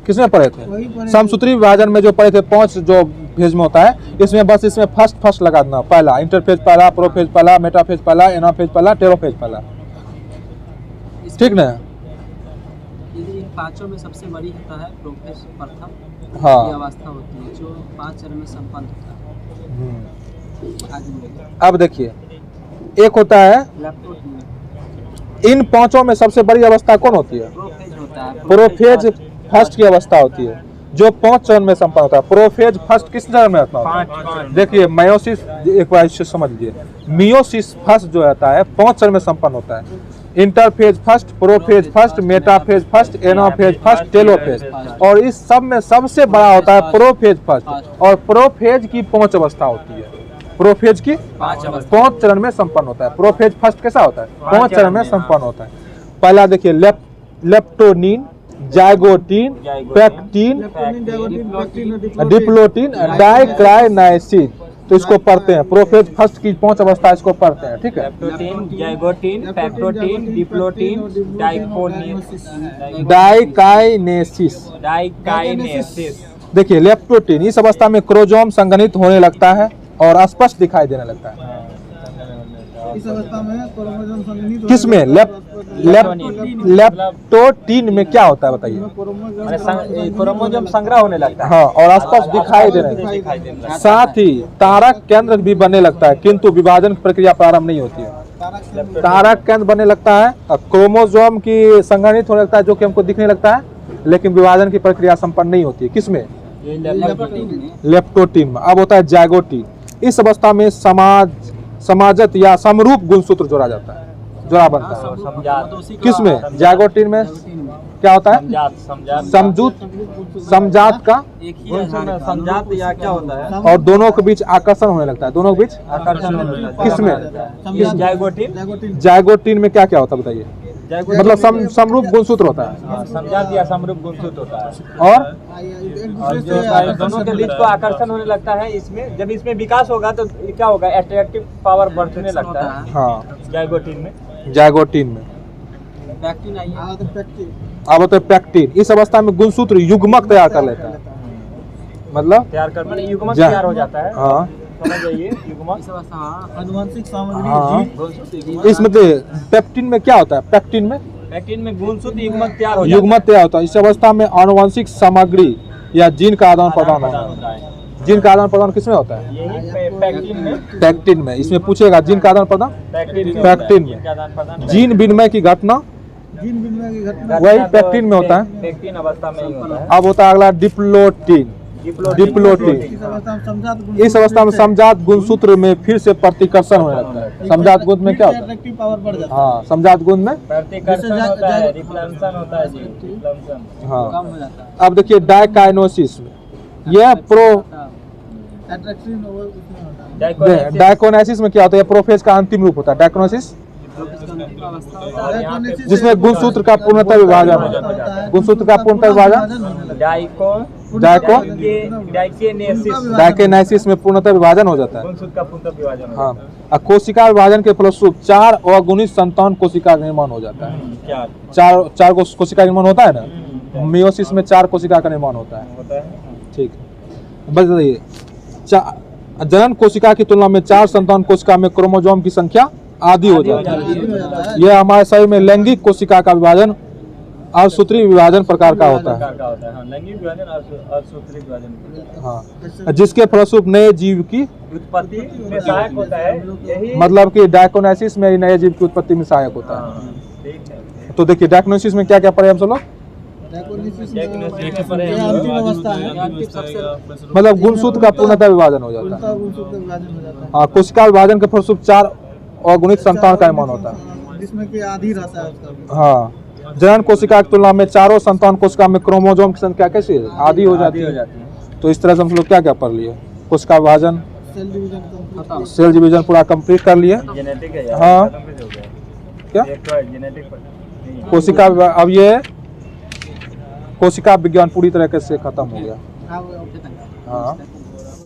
किसमें पढ़े थे? समसूत्री विभाजन में जो पढ़े थे 5 जो फेज में होता है, इसमें बस इसमें फर्स्ट लगा देना। पहला इंटरफेज पहला, प्रोफेज पहला, मेटाफेज पहला, एनाफेज पहला, टेलोफेज पहला, ठीक ना। इन 5 में सबसे बड़ी होता है प्रोफेज प्रथम। हाँ, ये अवस्था होती है जो 5 चरण में संपन्न होता है। अब देखिए, एक होता है इन 5 में सबसे बड़ी अवस्था कौन होती है? प्रोफेज होता है। प्रोफेज फर्स्ट की अवस्था होती है जो 5 चरण में संपन्न होता है। प्रोफेज फर्स्ट किस चरण में होता है? 5। देखिए, मायोसिस एक बार इसे समझ लीजिए। मियोसिस फर्स्ट जो होता है 5 चरण में संपन्न होता है। Interphase first, prophase first, metaphase first, anaphase first, telophase. और इस सब में सबसे बड़ा होता है प्रोफेज फर्स्ट। और प्रोफेज की 5 अवस्था होती है। प्रोफेज की 5 चरण में संपन्न होता है। प्रोफेज फर्स्ट कैसा होता है? 5 चरण में संपन्न होता है। पहला देखिए लेप्टोनिन, जाइगोटिन, पेक्टिन, डिप्लोटिन, डाइक्राइनाइसिन। तो इसको पढ़ते हैं, प्रोफेज फर्स्ट की 5 अवस्था इसको पढ़ते हैं, ठीक है। Leptotene, zygotene, pachytene, diplotene, diakinesis. देखिए लेप्टोटिन, इस अवस्था में क्रोमोसोम संघनित होने लगता है और स्पष्ट दिखाई देने लगता है। इस अवस्था में क्रोमोसोम संघनित होने किसमें? लेप्टोटिन में क्या होता है बताइए? क्रोमोसोम संग्रह होने लगता है। हाँ, और स्पष्ट दिखाई देने लगता है। साथ ही तारक केंद्र भी बनने लगता है, किंतु विभाजन प्रक्रिया प्रारंभ नहीं होती है। तारक केंद्र बनने लगता है और क्रोमोसोम की संघनित होने लगता है, जो कि हमको दिखने लगता है, लेकिन विभाजन की प्रक्रिया संपन्न नहीं होती है। किसमें? लेप्टोटिन में। अब होता है जाइगोटिन। इस अवस्था में समाजत या समरूप गुणसूत्र जोड़ा जाता है, जोड़ा बनता है। किसमें? जाइगोटिन में क्या होता है? समजात का समजात या क्या होता है? और दोनों के बीच आकर्षण होने लगता है। दोनों के बीच आकर्षण होने लगता है। किसमें? जाइगोटिन। जाइगोटिन में क्या क्या होता है बताइए? मतलब समरूप गुणसूत्र होता है समजात या समरूप गुणसूत्र होता है, और जो दोनों के बीच को आकर्षण होने लगता है। इसमें जब इसमें विकास होगा तो क्या होगा? अट्रैक्टिव पावर बढ़ने लगता है। हाँ, जाइगोटिन में। पैक्टिन आई है। अब होता है पेक्टिन। इस अवस्था में गुणसूत्र युग्मक तैयार कर लेता है, मतलब तैयार कर माने युग्मक तैयार हो जाता है। हाँ, समझ जाइए युग्मक। आनुवंशिक सामग्री हाँ। जीन इसमें पेक्टिन में क्या होता है? पेक्टिन में गुणसूत्र युग्मक तैयार हो जाता युग्मक तैयार होता है। इस अवस्था में आनुवंशिक सामग्री या जीन का आदान प्रदान होता है। है। जीन का आदान प्रदान किसमें होता है? यही पैक्टिन में। पेक्टिन में। इसमें पूछेगा जीन का आदान प्रदान। पैक्टिन में। जीन विनिमय की घटना विनिमय की घटना वही पेक्टिन में होता है। पैक्टिन अवस्था में ही होता है। अब होता है अगला डिप्लोटिन। इस अवस्था में समजात इस अवस्था में समजात गुणसूत्र में फिर से प्रतिकर्षण होने लगता है। समजात गुण में क्या होता है? अट्रैक्टिव पावर बढ़ जाता है। हाँ, समजात गुण में प्रतिकर्षण होता है, रिफ्लेक्शन होता है जी, रिफ्लेक्शन। हाँ। कम हो जाता है। अब देखिए डाइकाइनोसिस में यह अट्रैक्शन उसमें होता है। डाइकोनाइसिस में क्या होता है? प्रोफेज का अंतिम रूप होता है डाइकोनाइसिस, जिसमें गुणसूत्र का पूर्णतः विभाजन हो जाता है। गुणसूत्र का पूर्णतः विभाजन डाइकोनाइसिस में पूर्णतः विभाजन हो जाता है। गुणसूत्र का पूर्णतः विभाजन होता है। हाँ, और कोशिका विभाजन के फलस्वरूप 4 अगुणित संतान कोशिका का निर्माण हो जाता है। चार कोशिका का निर्माण होता है ना। मियोसिस में 4 कोशिका का निर्माण होता है। ठीक है, बस बताइए जनन कोशिका की तुलना में 4 संतान कोशिका में क्रोमोसोम की संख्या आधी हो जाती है। यह हमारे शरीर में लैंगिक कोशिका का विभाजन और सूत्री विभाजन प्रकार का होता है। हाँ, जिसके फलस्वरूप नए जीव की उत्पत्ति में सहायक होता है। यही मतलब कि डाइकोनाइसिस में नए जीव की उत्पत्ति में सहायक होता है। ठीक है। तो देखिए डाइकोनाइसिस में क्या क्या पढ़े हम सब लोग? अंतिम अवस्था है। मतलब गुणसूत्र का पूर्णतः विभाजन हो जाता है। गुणसूत्र का विभाजन हो जाता हाँ, कोशिका विभाजन के फलस्वरूप 4 अगुणित संतान का निर्माण होता है। है, जिसमें कि आधी रहता है उसका। हाँ, जनन कोशिका की तुलना में 4 संतान कोशिका में क्रोमोसोम की संख्या कैसी है? आधी हो जाती है। तो इस तरह से हम लोग क्या क्या पढ़ लिए? कोशिका विभाजन, सेल डिवीजन सेल डिवीजन पूरा कंप्लीट कर लिए। जेनेटिक है यार। हाँ। खत्म कैसे हो गया? क्या एक तो है जेनेटिक कोशिका अब ये कोशिका विज्ञान पूरी तरह से खत्म हो गया। हाँ।